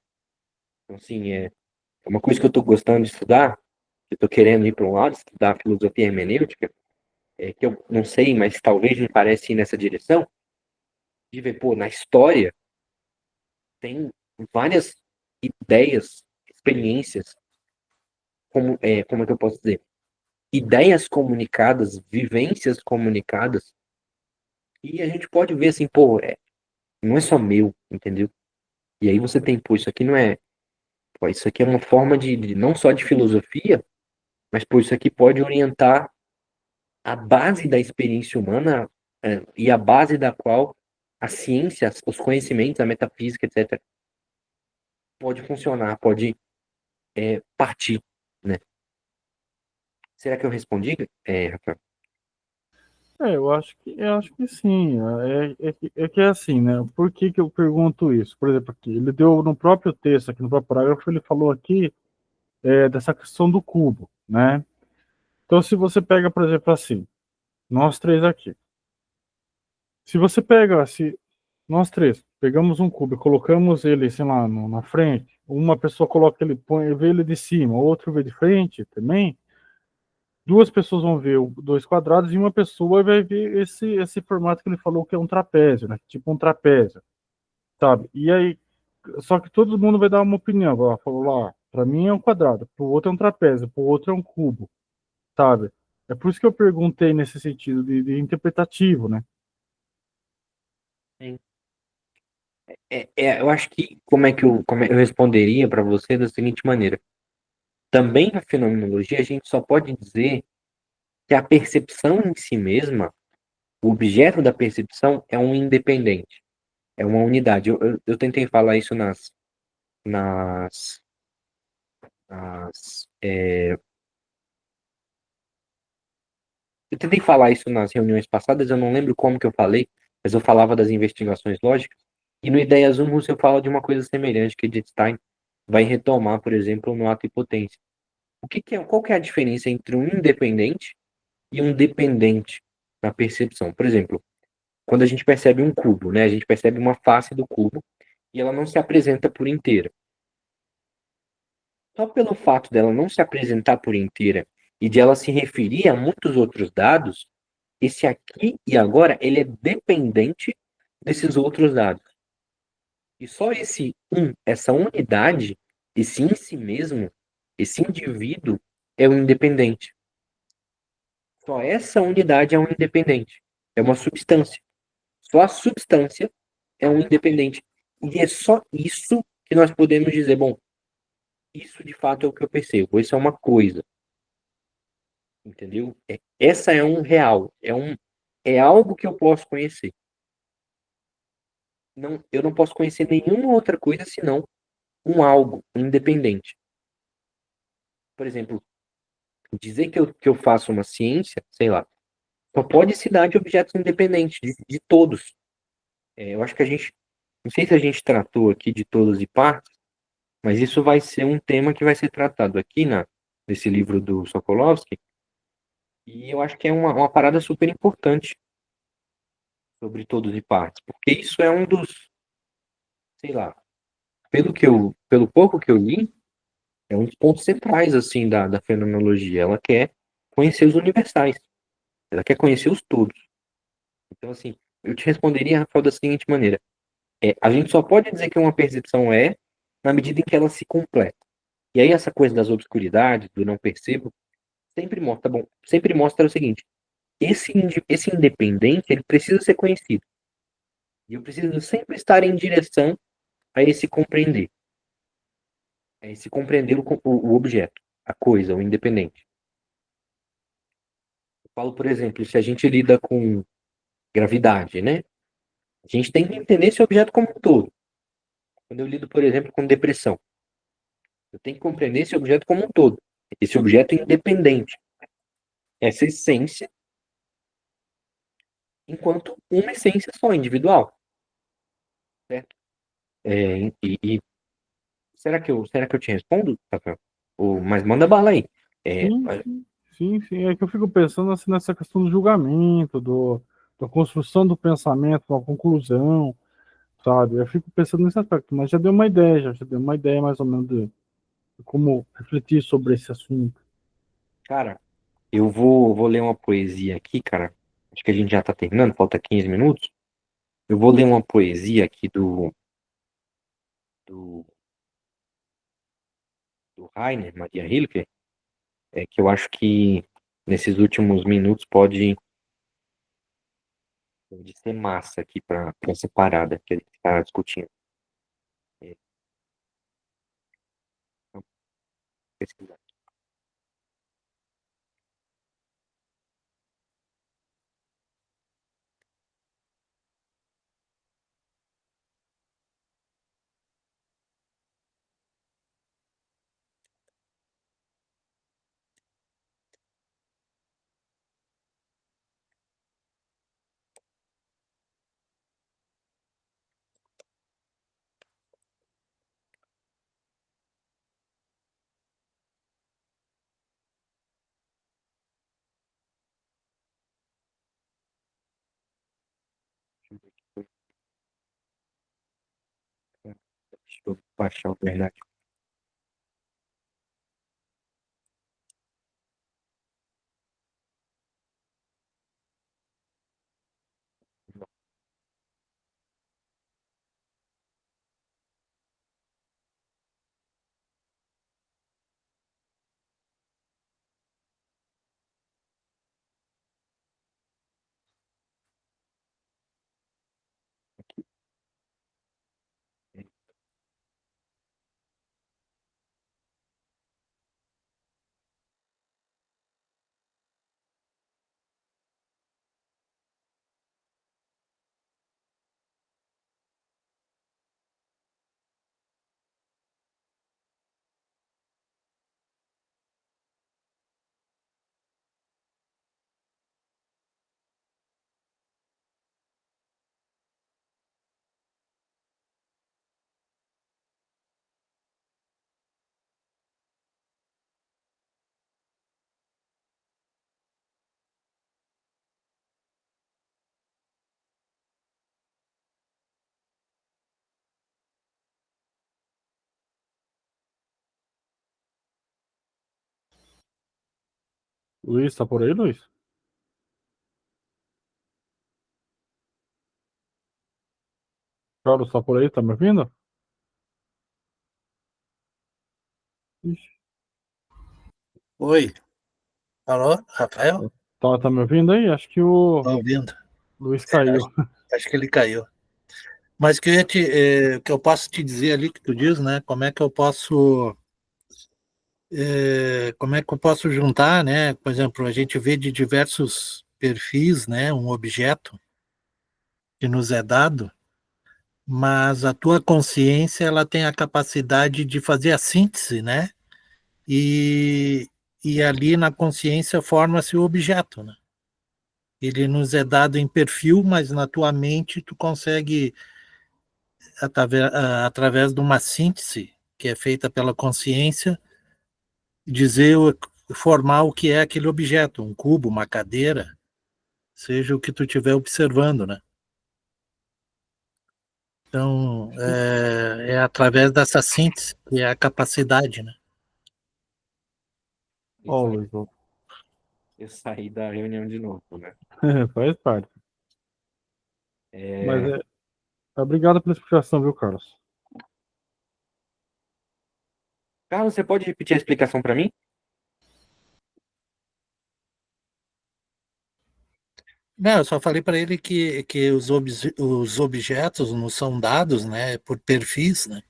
[SPEAKER 1] Então, assim, é uma coisa que eu tô gostando de estudar, que eu tô querendo ir para um lado, estudar filosofia hermenêutica, que eu não sei, mas talvez me parece ir nessa direção, de ver, na história tem várias ideias, experiências, como é que eu posso dizer? Ideias comunicadas, vivências comunicadas, e a gente pode ver assim, não é só meu, entendeu? E aí você tem, pô, isso aqui não é, pô, isso aqui é uma forma não só de filosofia, mas, pô, isso aqui pode orientar a base da experiência humana, e a base da qual a ciência, os conhecimentos, a metafísica, etc., pode funcionar, pode partir, né? Será que eu respondi, Rafael?
[SPEAKER 2] Eu acho que sim. É que é assim, né? Por que que eu pergunto isso? Por exemplo, aqui, ele deu no próprio texto, aqui no próprio parágrafo, ele falou aqui dessa questão do cubo, né? Então, se você pega, por exemplo, assim, nós três aqui. Se nós três pegamos um cubo e colocamos ele, sei lá, na frente, uma pessoa coloca ele, põe, vê ele de cima, outro vê de frente também, duas pessoas vão ver dois quadrados e uma pessoa vai ver esse formato que ele falou que é um trapézio, né? Tipo um trapézio, sabe? E aí, só que todo mundo vai dar uma opinião. Agora, falou lá, para mim é um quadrado, para o outro é um trapézio, para o outro é um cubo, sabe? É por isso que eu perguntei nesse sentido de interpretativo, né?
[SPEAKER 1] Sim. Eu acho que como eu responderia para você da seguinte maneira. Também na fenomenologia, a gente só pode dizer que a percepção em si mesma, o objeto da percepção, é um independente, é uma unidade. Eu tentei falar isso nas, nas, eu tentei falar isso nas reuniões passadas, eu não lembro como que eu falei, mas eu falava das investigações lógicas, e no Ideias Humus eu falo de uma coisa semelhante que Wittgenstein vai retomar, por exemplo, no ato e potência. Qual que é a diferença entre um independente e um dependente na percepção? Por exemplo, quando a gente percebe um cubo, né, a gente percebe uma face do cubo e ela não se apresenta por inteira. Só pelo fato dela não se apresentar por inteira e de ela se referir a muitos outros dados, esse aqui e agora, ele é dependente desses outros dados. E só essa unidade, esse em si mesmo, esse indivíduo é o independente. Só essa unidade é um independente. É uma substância. Só a substância é um independente. E é só isso que nós podemos dizer, bom, isso de fato é o que eu percebo, isso é uma coisa, entendeu? Essa é um real, é algo que eu posso conhecer. Não, eu não posso conhecer nenhuma outra coisa senão um algo independente. Por exemplo, dizer que eu faço uma ciência, sei lá, só pode se dar de objetos independentes, de todos. Eu acho que não sei se a gente tratou aqui de todos e partes, mas isso vai ser um tema que vai ser tratado aqui nesse livro do Sokolovsky, e eu acho que é uma parada super importante sobre todos e partes, porque isso é um dos, sei lá, pelo pouco que eu li, é um dos pontos centrais, assim, da fenomenologia. Ela quer conhecer os universais, ela quer conhecer os todos. Então, assim, eu te responderia, Rafael, da seguinte maneira: a gente só pode dizer que uma percepção na medida em que ela se completa. E aí, essa coisa das obscuridades, do não percebo, sempre mostra o seguinte: esse independente, ele precisa ser conhecido. E eu preciso sempre estar em direção a esse compreender. A esse compreender o objeto, a coisa, o independente. Eu falo, por exemplo, se a gente lida com gravidade, né? A gente tem que entender esse objeto como um todo. Quando eu lido, por exemplo, com depressão, eu tenho que compreender esse objeto como um todo. Esse objeto independente. Essa essência, enquanto uma essência só, individual. Certo? Será que eu te respondo, Rafael? Mas manda bala aí. É,
[SPEAKER 2] Sim, sim, sim, sim. É que eu fico pensando assim, nessa questão do julgamento, da construção do pensamento, da conclusão, sabe? Eu fico pensando nesse aspecto, mas já deu uma ideia, já deu uma ideia mais ou menos de como refletir sobre esse assunto.
[SPEAKER 1] cara, eu vou ler uma poesia aqui, cara. Acho que a gente já tá terminando, falta 15 minutos. Eu vou ler uma poesia aqui do, do Rainer Maria Rilke, que eu acho que nesses últimos minutos Pode ser massa aqui para essa parada que a gente está discutindo. É, vamos pesquisar. Deixa eu baixar o Bernardo.
[SPEAKER 2] Luiz, tá por aí, Luiz? Carlos, tá por aí? Tá me ouvindo? Ixi,
[SPEAKER 3] Oi, alô, Rafael?
[SPEAKER 2] tá me ouvindo aí? Acho que o
[SPEAKER 3] Tô ouvindo.
[SPEAKER 2] Luiz
[SPEAKER 3] É,
[SPEAKER 2] caiu.
[SPEAKER 3] acho que ele caiu. Mas que eu posso te dizer ali que tu diz, né? Como é que eu posso juntar, né? Por exemplo, a gente vê de diversos perfis, né? Um objeto que nos é dado, mas a tua consciência ela tem a capacidade de fazer a síntese, né? E, e ali na consciência forma-se o objeto, né? Ele nos é dado em perfil, mas na tua mente tu consegue, através de uma síntese que é feita pela consciência, dizer, formar o que é aquele objeto, um cubo, uma cadeira, seja o que tu estiver observando, né? Então, é através dessa síntese que é a capacidade, né?
[SPEAKER 2] Ó,
[SPEAKER 1] Exato.
[SPEAKER 2] Luiz, ó.
[SPEAKER 1] Eu saí da reunião de novo, né?
[SPEAKER 2] Faz parte. Mas
[SPEAKER 1] É,
[SPEAKER 2] obrigado pela explicação, viu, Carlos?
[SPEAKER 1] Carlos, você pode repetir a explicação para mim?
[SPEAKER 3] Não, eu só falei para ele que os objetos nos são dados, né, por perfis, né?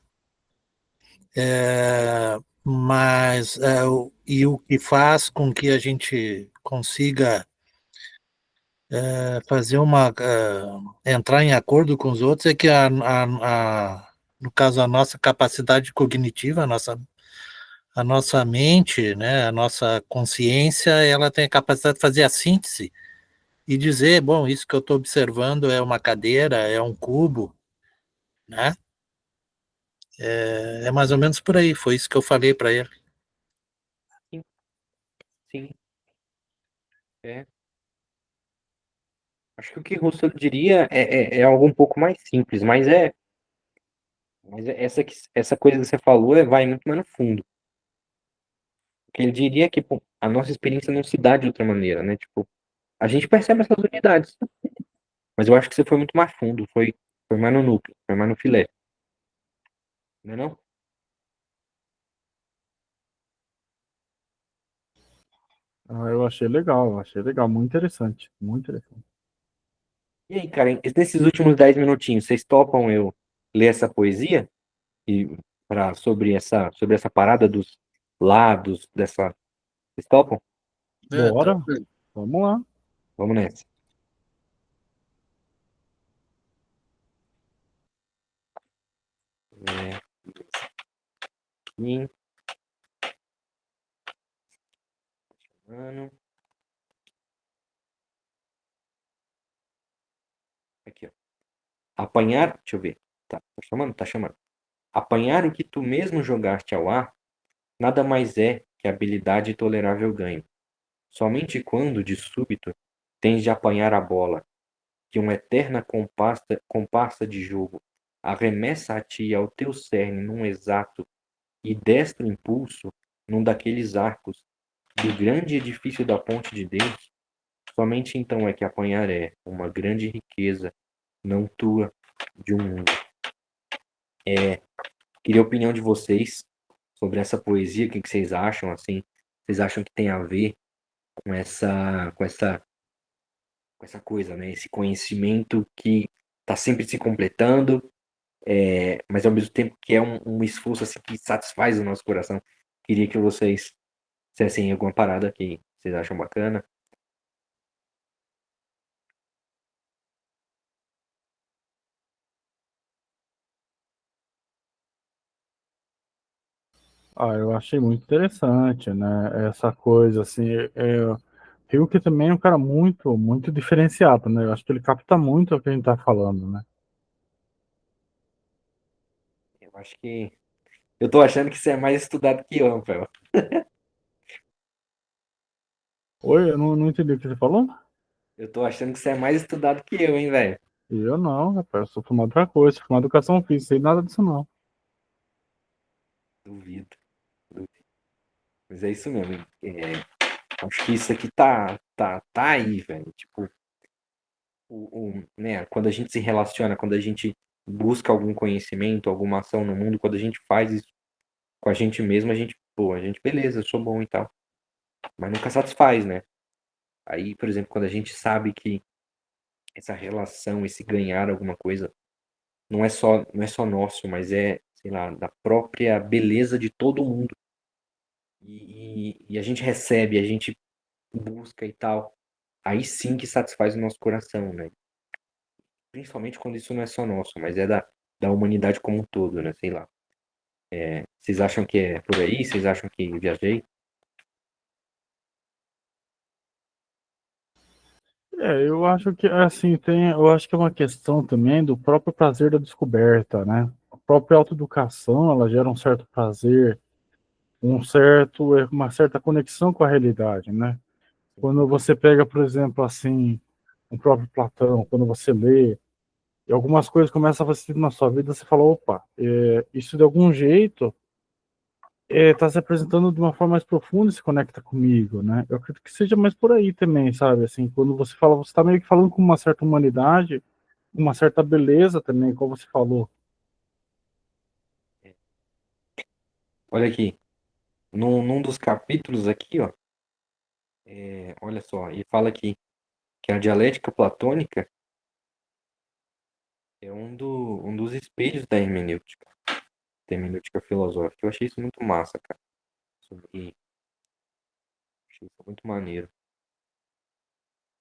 [SPEAKER 3] E o que faz com que a gente consiga fazer entrar em acordo com os outros é que no caso a nossa capacidade cognitiva, a nossa mente, né, a nossa consciência, ela tem a capacidade de fazer a síntese e dizer, bom, isso que eu estou observando é uma cadeira, é um cubo, né? É mais ou menos por aí, foi isso que eu falei para ele.
[SPEAKER 1] Sim, sim. É. Acho que o que Russell diria é algo um pouco mais simples, mas essa coisa que você falou vai muito mais no fundo. Porque ele diria que pô, a nossa experiência não se dá de outra maneira, né? Tipo, a gente percebe essas unidades, mas eu acho que você foi muito mais fundo, foi mais no núcleo, foi mais no filé, não é não?
[SPEAKER 2] Ah, eu achei legal, muito interessante, muito interessante.
[SPEAKER 1] E aí, cara, nesses últimos 10 minutinhos, vocês topam eu ler essa poesia? E sobre essa parada dos lados dessa. Vocês topam?
[SPEAKER 3] É,
[SPEAKER 2] Bora,
[SPEAKER 3] tranquilo.
[SPEAKER 2] vamos lá.
[SPEAKER 1] Vamos nessa. É, aqui, mano. Aqui, ó. Apanhar. Deixa eu ver. Tá chamando? Tá chamando. Apanhar o que tu mesmo jogaste ao ar nada mais é que habilidade e tolerável ganho. Somente quando, de súbito, tens de apanhar a bola, que uma eterna comparsa de jogo arremessa a ti e ao teu cerne num exato e destro impulso, num daqueles arcos do grande edifício da ponte de Deus, somente então é que apanhar é uma grande riqueza, não tua, de um mundo. Queria a opinião de vocês sobre essa poesia, o que vocês acham, assim, vocês acham que tem a ver com essa coisa, né? Esse conhecimento que está sempre se completando, mas ao mesmo tempo que é um esforço assim, que satisfaz o nosso coração. Queria que vocês dissessem alguma parada que vocês acham bacana.
[SPEAKER 2] Eu achei muito interessante, né? Essa coisa, assim, Hilke também é um cara muito, muito diferenciado, né? Eu acho que ele capta muito o que a gente tá falando, né?
[SPEAKER 1] Eu acho que. Eu tô achando que você é mais estudado que eu, Rafael.
[SPEAKER 2] Oi, eu não entendi o que você falou?
[SPEAKER 1] Eu tô achando que você é mais estudado que eu, hein, velho?
[SPEAKER 2] E eu não, rapaz, eu sou formado outra coisa, sou formado em educação física, sei nada disso não.
[SPEAKER 1] Duvido, duvido. Mas é isso mesmo. Acho que isso aqui tá aí, velho. Tipo, né, quando a gente se relaciona, quando a gente busca algum conhecimento, alguma ação no mundo, quando a gente faz isso com a gente mesmo, a gente, beleza, eu sou bom e tal. Mas nunca satisfaz, né? Aí, por exemplo, quando a gente sabe que essa relação, esse ganhar alguma coisa, não é só nosso, mas sei lá, da própria beleza de todo mundo. E a gente recebe, a gente busca e tal. Aí sim que satisfaz o nosso coração, né? Principalmente quando isso não é só nosso, mas é da humanidade como um todo, né? Sei lá. Vocês acham que é por aí? Vocês acham que viajei?
[SPEAKER 2] Eu acho que assim eu acho que é uma questão também do próprio prazer da descoberta, né? A própria autoeducação, ela gera um certo prazer, uma certa conexão com a realidade, né? Quando você pega, por exemplo, assim, o próprio Platão, quando você lê, e algumas coisas começam a fazer na sua vida, você fala, opa, isso de algum jeito está se apresentando de uma forma mais profunda e se conecta comigo, né? Eu acredito que seja mais por aí também, sabe? Assim, quando você fala, você está meio que falando com uma certa humanidade, uma certa beleza também, como você falou.
[SPEAKER 1] Olha aqui. Num dos capítulos aqui, ó, olha só, ele fala aqui que a dialética platônica é um dos espelhos da hermenêutica filosófica. Eu achei isso muito massa, cara. Achei isso muito maneiro.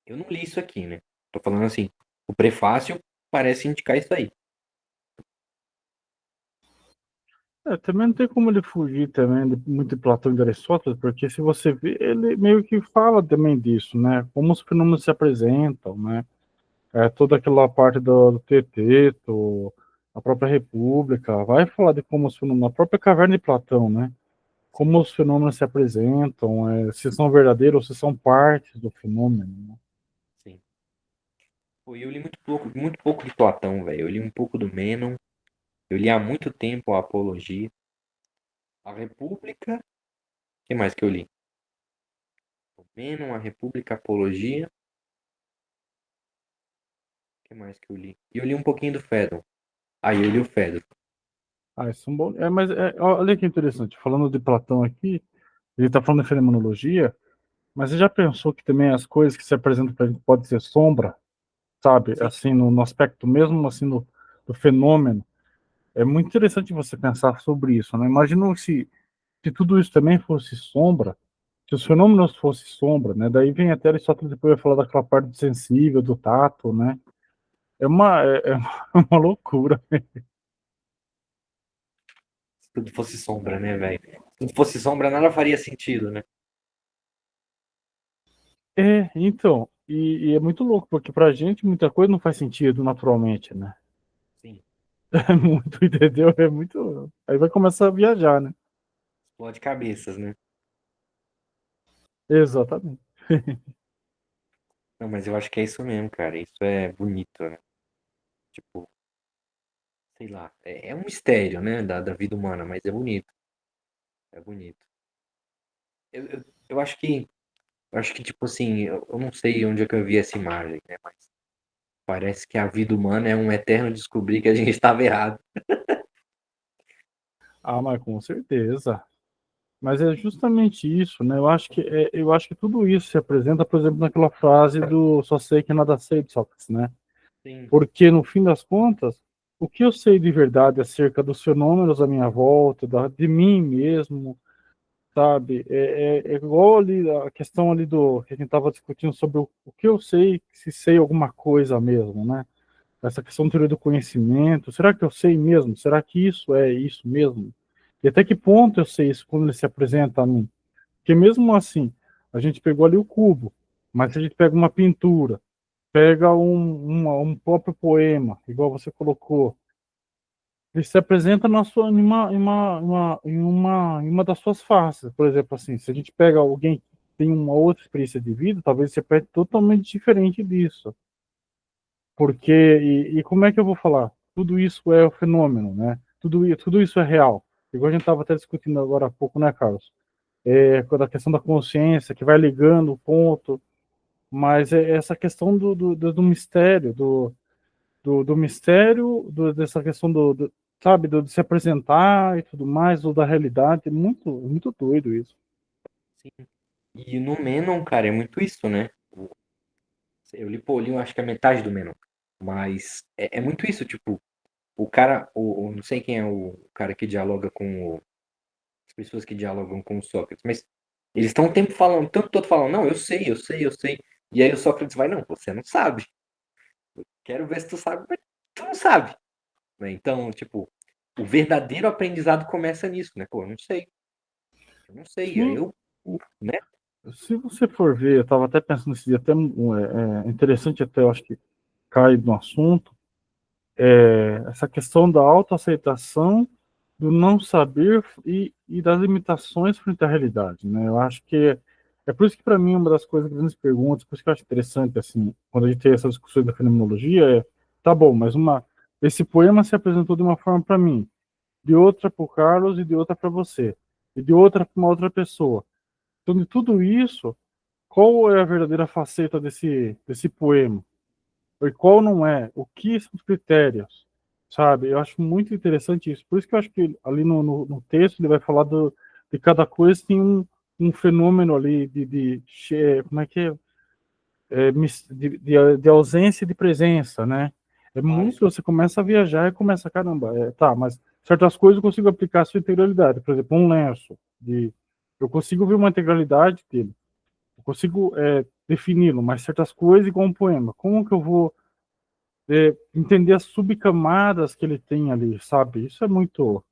[SPEAKER 1] Eu não li isso aqui, né? Tô falando assim, o prefácio parece indicar isso aí.
[SPEAKER 2] Também não tem como ele fugir também de muito de Platão e de Aristóteles, porque se você vê, ele meio que fala também disso, né? Como os fenômenos se apresentam, né? Toda aquela parte do Teteto, a própria República, vai falar de como os fenômenos, a própria caverna de Platão, né? Como os fenômenos se apresentam, se são verdadeiros ou se são partes do fenômeno, né?
[SPEAKER 1] Sim. Pô, eu li muito pouco de Platão, velho. Eu li um pouco do Mênon. Eu li há muito tempo a Apologia. A República. O que mais que eu li? O Mênon, a República, a Apologia. O que mais que eu li? E eu li um pouquinho do Fedon. Aí eu li o Fedon.
[SPEAKER 2] Isso é um bom. Mas olha que interessante, falando de Platão aqui, ele está falando de fenomenologia, mas você já pensou que também as coisas que se apresentam para a gente podem ser sombra, sabe?
[SPEAKER 1] Sim.
[SPEAKER 2] Assim, no aspecto mesmo, assim, do fenômeno. É muito interessante você pensar sobre isso, né? Imagina se tudo isso também fosse sombra, se os fenômenos fossem sombra, né? Daí vem até Aristóteles depois vai falar daquela parte sensível, do tato, né? É uma loucura.
[SPEAKER 1] Se tudo fosse sombra, né, velho? Se tudo fosse sombra, nada faria sentido, né?
[SPEAKER 2] Então, e é muito louco, porque pra gente muita coisa não faz sentido naturalmente, né?
[SPEAKER 1] Sim.
[SPEAKER 2] É muito, entendeu? É muito. Aí vai começar a viajar, né?
[SPEAKER 1] Explode cabeças, né?
[SPEAKER 2] Exatamente.
[SPEAKER 1] Não, mas eu acho que é isso mesmo, cara. Isso é bonito, né? Tipo, sei lá. É um mistério, né? Da vida humana, mas é bonito. É bonito. Eu acho que. Eu acho que, tipo assim, eu não sei onde é que eu vi essa imagem, né? Mas parece que a vida humana é um eterno descobrir que a gente estava errado.
[SPEAKER 2] Ah, mas com certeza. Mas é justamente isso, né? Eu acho que tudo isso se apresenta, por exemplo, naquela frase do só sei que nada sei de Sócrates, né?
[SPEAKER 1] Sim,
[SPEAKER 2] Porque no fim das contas, o que eu sei de verdade acerca dos fenômenos à minha volta, de mim mesmo, sabe? É igual ali a questão ali do que a gente estava discutindo sobre o que eu sei, se sei alguma coisa mesmo, né? Essa questão da teoria do conhecimento, será que eu sei mesmo? Será que isso é isso mesmo? E até que ponto eu sei isso quando ele se apresenta a mim? Porque mesmo assim, a gente pegou ali o cubo, mas se a gente pega uma pintura, pega um próprio poema, igual você colocou, ele se apresenta na sua, em uma das suas faces. Por exemplo, assim, se a gente pega alguém que tem uma outra experiência de vida, talvez se aperte totalmente diferente disso. Porque, e como é que eu vou falar? Tudo isso é o fenômeno, né? Tudo isso é real. Igual a gente estava até discutindo agora há pouco, né, Carlos? Com a questão da consciência, que vai ligando o ponto, mas é essa questão do mistério, do mistério, dessa questão sabe, de se apresentar e tudo mais, ou da realidade, é muito doido isso.
[SPEAKER 1] sim. E no Menon, cara, é muito isso, né? Eu li, pô, li, eu acho que é metade do Menon. Mas é muito isso, tipo, o cara, não sei quem é o cara que dialoga com as pessoas que dialogam com o Sócrates, mas eles estão o tempo falando, o tempo todo falando, não, eu sei, eu sei, eu sei. E aí o Sócrates vai, não, você não sabe. Quero ver se tu sabe, mas tu não sabe. Né? Então, tipo, o verdadeiro aprendizado começa nisso, né? Pô, eu não sei. Eu não sei. Aí
[SPEAKER 2] Se,
[SPEAKER 1] eu, né?
[SPEAKER 2] se você for ver, eu estava até pensando nesse dia, até interessante até, eu acho que cai no assunto, essa questão da autoaceitação, do não saber e das limitações frente à realidade, né? Eu acho que é por isso que para mim uma das coisas, grandes perguntas, por isso que eu acho interessante assim, quando a gente tem essas discussões da fenomenologia, tá bom, mas esse poema se apresentou de uma forma para mim, de outra para o Carlos e de outra para você, e de outra para uma outra pessoa. Então, de tudo isso, qual é a verdadeira faceta desse poema? E qual não é? O que são os critérios? Sabe? Eu acho muito interessante isso. Por isso que eu acho que ali no texto ele vai falar de cada coisa tem um fenômeno ali como é que é? De ausência e de presença, né? É
[SPEAKER 1] Vários.
[SPEAKER 2] muito, você começa a viajar e começa, caramba, tá, mas certas coisas eu consigo aplicar a sua integralidade. Por exemplo, um lenço, eu consigo ver uma integralidade dele, eu consigo defini-lo, mas certas coisas, igual um poema, como que eu vou entender as subcamadas que ele tem ali, sabe? Isso é muito.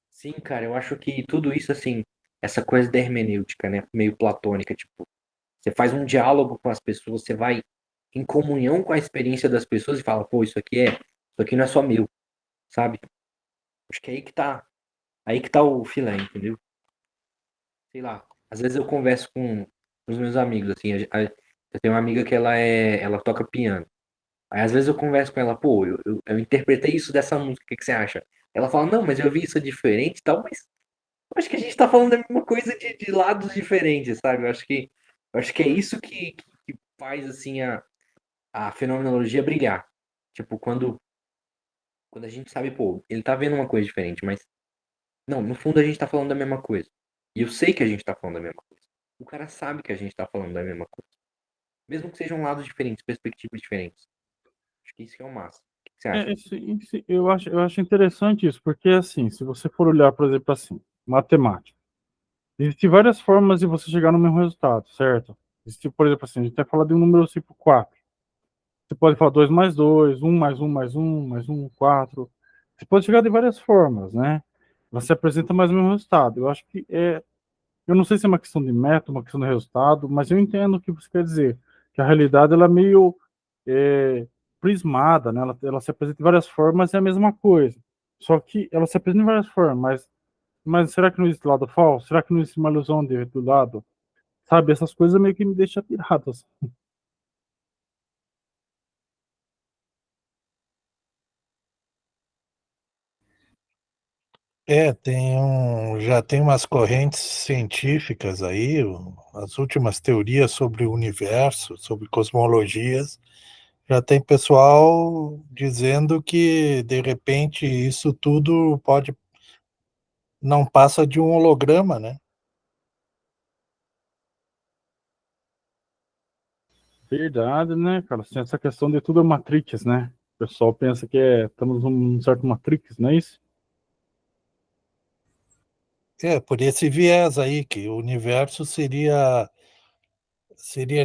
[SPEAKER 1] Sim, cara, eu acho que tudo isso, assim, essa coisa da hermenêutica, né? Meio platônica, tipo, você faz um diálogo com as pessoas, você vai em comunhão com a experiência das pessoas e fala, pô, isso aqui não é só meu, sabe? Acho que é aí que tá o filé, entendeu? Sei lá, às vezes eu converso com os meus amigos, assim, eu tenho uma amiga que ela toca piano. Aí às vezes eu converso com ela, pô, eu interpretei isso dessa música, o que que você acha? Ela fala, não, mas eu vi isso diferente e tal, mas eu acho que a gente tá falando da mesma coisa de lados diferentes, sabe? Eu acho que é isso que faz, assim, a fenomenologia brilhar. Tipo, quando a gente sabe, pô, ele tá vendo uma coisa diferente, mas não, no fundo a gente tá falando da mesma coisa. E eu sei que a gente tá falando da mesma coisa. O cara sabe que a gente tá falando da mesma coisa. Mesmo que sejam lados diferentes, perspectivas diferentes. Acho que isso que é o máximo. O que você acha?
[SPEAKER 2] Eu acho interessante isso, porque assim, se você for olhar, por exemplo, assim, matemática, existem várias formas de você chegar no mesmo resultado, certo? Existe, por exemplo, assim, a gente vai falar de um número tipo 4. Você pode falar 2 mais 2, um mais um mais um mais um 4. Você pode chegar de várias formas, né? Você apresenta mais ou menos resultado. Eu acho que eu não sei se é uma questão de método, uma questão de resultado, mas eu entendo o que você quer dizer. Que a realidade ela é meio é, prismada, né? Ela se apresenta de várias formas e é a mesma coisa. Só que ela se apresenta de várias formas, mas será que não existe lado falso? Será que não existe uma ilusão do lado? Sabe, essas coisas meio que me deixam pirado, assim.
[SPEAKER 3] Já tem umas correntes científicas aí, as últimas teorias sobre o universo, sobre cosmologias, já tem pessoal dizendo que, de repente, isso tudo pode não passa de um holograma, né?
[SPEAKER 2] Verdade, né, cara? Assim, essa questão de tudo é Matrix, né? O pessoal pensa que estamos num certo Matrix, não é isso?
[SPEAKER 3] É, por esse viés aí, que o universo seria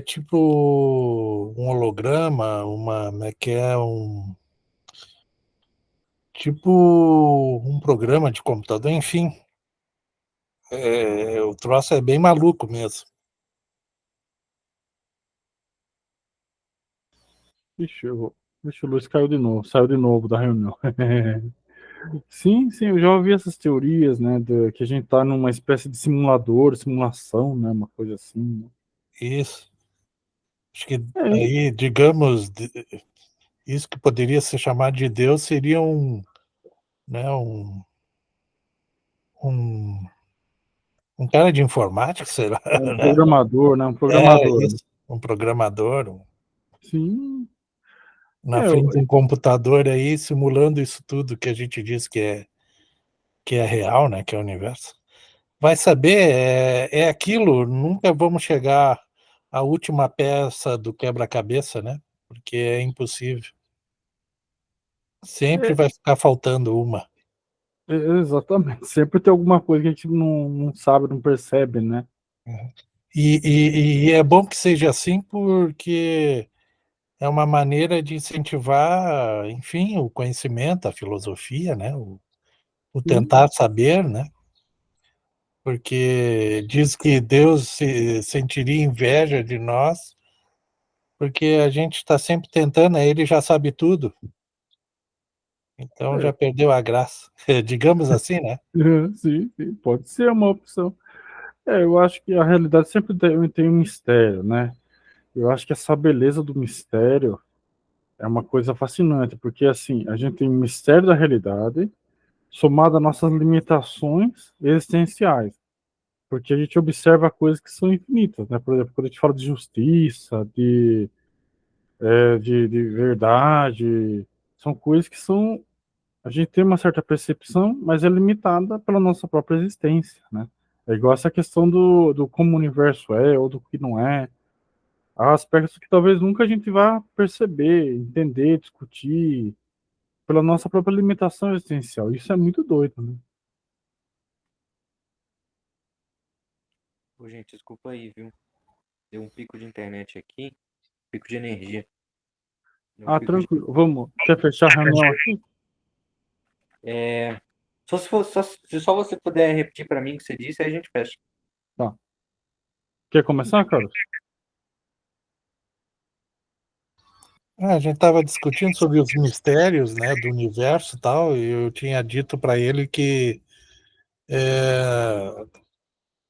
[SPEAKER 3] tipo um holograma, como é que é, tipo um programa de computador, enfim. O troço é bem maluco mesmo.
[SPEAKER 2] Ixi, o Luiz caiu de novo, saiu de novo da reunião. Sim, sim, eu já ouvi essas teorias, né, que a gente tá numa espécie de simulador, simulação, né, uma coisa assim, né?
[SPEAKER 3] Isso. Acho que
[SPEAKER 2] É,
[SPEAKER 3] aí, digamos, isso que poderia ser chamado de Deus seria né, um, um cara de informática, sei lá,
[SPEAKER 2] um
[SPEAKER 3] né?
[SPEAKER 2] programador, né, um
[SPEAKER 3] É
[SPEAKER 2] programador, né?
[SPEAKER 3] isso, um programador,
[SPEAKER 2] Sim,
[SPEAKER 3] na
[SPEAKER 2] é,
[SPEAKER 3] frente de um computador aí, simulando isso tudo que a gente diz que é real, né? Que é o universo. Vai saber, é aquilo, nunca vamos chegar à última peça do quebra-cabeça, né? Porque é impossível. Sempre
[SPEAKER 2] é,
[SPEAKER 3] vai ficar faltando uma.
[SPEAKER 2] exatamente, sempre tem alguma coisa que a gente não sabe, não percebe, né?
[SPEAKER 3] E é bom que seja assim, porque é uma maneira de incentivar, enfim, o conhecimento, a filosofia, né? O
[SPEAKER 2] Sim,
[SPEAKER 3] tentar saber, né? Porque diz que Deus sentiria inveja de nós, porque a gente está sempre tentando, né? Ele já sabe tudo, então já
[SPEAKER 2] é,
[SPEAKER 3] perdeu a graça, digamos assim, né?
[SPEAKER 2] sim, sim, pode ser uma opção. Eu acho que a realidade sempre tem um mistério, né? Eu acho que essa beleza do mistério é uma coisa fascinante, porque assim, a gente tem o mistério da realidade somado às nossas limitações existenciais, porque a gente observa coisas que são infinitas, né? Por exemplo, quando a gente fala de justiça, de verdade, são coisas que são. A gente tem uma certa percepção, mas é limitada pela nossa própria existência, né? É igual essa questão do como o universo é ou do que não é. Há aspectos que talvez nunca a gente vá perceber, entender, discutir, pela nossa própria limitação existencial. Isso é muito doido, né?
[SPEAKER 1] Ô, gente, desculpa aí, viu? Deu um pico de internet aqui, pico de energia. Deu um
[SPEAKER 2] Ah,
[SPEAKER 1] pico de...
[SPEAKER 2] tranquilo. Vamos. Quer fechar a reunião aqui?
[SPEAKER 1] É... Só se, for, só, se só você puder repetir para mim o que você disse, aí a gente fecha.
[SPEAKER 2] Tá. Quer começar, Carlos?
[SPEAKER 3] A gente estava discutindo sobre os mistérios, né, do universo e tal, e eu tinha dito para ele que é,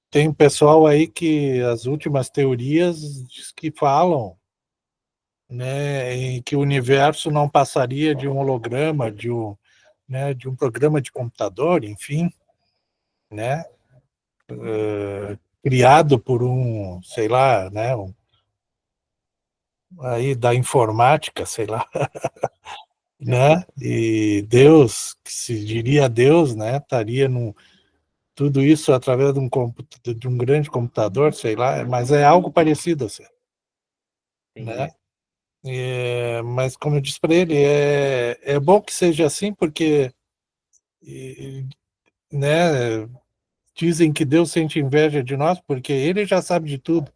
[SPEAKER 3] tem um pessoal aí que as últimas teorias diz que falam, né, em que o universo não passaria de um holograma, de um programa de computador, enfim, né, criado por sei lá, né, aí da informática, sei lá, né, e Deus, que se diria Deus, né, estaria tudo isso através de um grande computador, sei lá, mas é algo parecido assim. né?
[SPEAKER 1] Entendi.
[SPEAKER 3] Mas como eu disse para ele, é bom que seja assim, porque e- né, dizem que Deus sente inveja de nós, porque ele já sabe de tudo.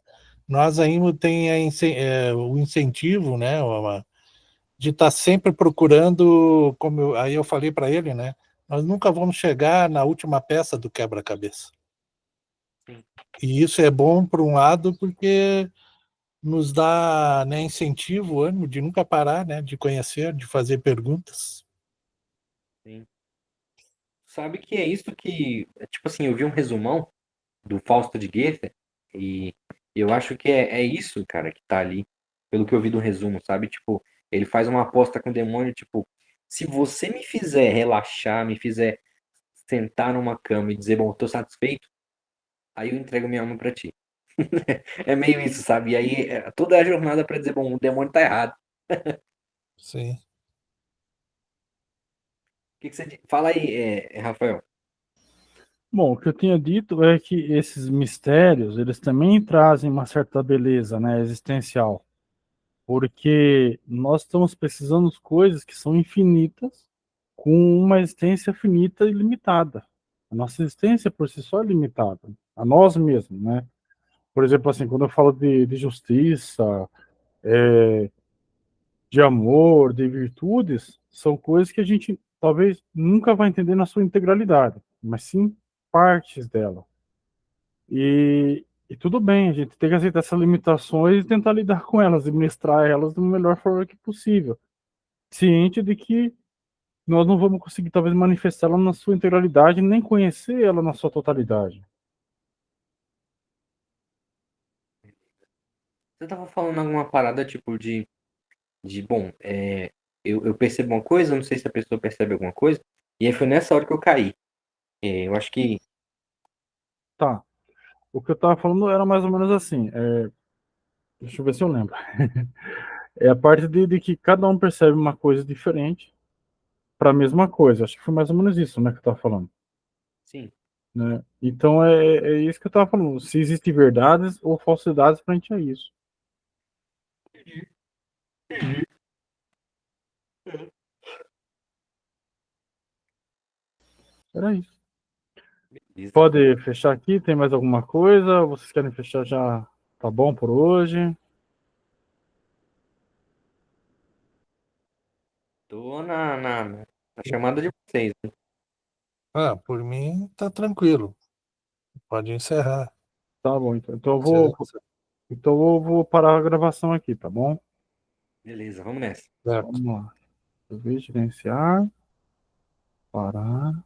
[SPEAKER 3] Nós ainda tem o incentivo, né, de estar sempre procurando, aí eu falei para ele, né, nós nunca vamos chegar na última peça do quebra-cabeça.
[SPEAKER 1] Sim.
[SPEAKER 3] E isso é bom por um lado, porque nos dá, né, incentivo, ânimo de nunca parar, né, de conhecer, de fazer perguntas.
[SPEAKER 1] Sim. Sabe que é isso que, tipo assim, eu vi um resumão do Fausto de Goethe e eu acho que é isso, cara, que tá ali, pelo que eu vi do resumo, sabe? Tipo, ele faz uma aposta com o demônio, tipo, se você me fizer relaxar, me fizer sentar numa cama e dizer, bom, eu tô satisfeito, aí eu entrego minha alma pra ti. É meio isso, sabe? E aí toda a jornada pra dizer, bom, o demônio tá errado.
[SPEAKER 3] Sim.
[SPEAKER 1] O que que você fala aí, Rafael?
[SPEAKER 2] Bom, o que eu tinha dito é que esses mistérios, eles também trazem uma certa beleza, né, existencial, porque nós estamos precisando de coisas que são infinitas com uma existência finita e limitada. A nossa existência por si só é limitada, a nós mesmos, né? Por exemplo, assim, quando eu falo de justiça, de amor, de virtudes, são coisas que a gente talvez nunca vai entender na sua integralidade, mas sim partes dela. E tudo bem, a gente tem que aceitar essas limitações e tentar lidar com elas, administrar elas da melhor forma que possível, ciente de que nós não vamos conseguir talvez manifestá-la na sua integralidade, nem conhecer ela na sua totalidade.
[SPEAKER 1] Você tava falando alguma parada, tipo, bom, eu percebo uma coisa, não sei se a pessoa percebe alguma coisa, e aí foi nessa hora que eu caí. Eu acho que,
[SPEAKER 2] Tá. O que eu estava falando era mais ou menos assim. Deixa eu ver se eu lembro. É a parte de que cada um percebe uma coisa diferente para a mesma coisa. Acho que foi mais ou menos isso, né, que eu estava falando.
[SPEAKER 1] sim,
[SPEAKER 2] Né? Então é isso que eu estava falando. Se existem verdades ou falsidades frente a isso. Era isso.
[SPEAKER 1] beleza.
[SPEAKER 2] Pode fechar aqui? Tem mais alguma coisa? Vocês querem fechar já? Tá bom por hoje?
[SPEAKER 1] Tô na chamada de vocês.
[SPEAKER 3] Por mim tá tranquilo. Pode encerrar.
[SPEAKER 2] Tá bom. Então
[SPEAKER 3] Certo.
[SPEAKER 2] eu vou parar a gravação aqui, tá bom?
[SPEAKER 1] Beleza, vamos nessa.
[SPEAKER 2] Vamos lá. Eu vejo gerenciar, parar.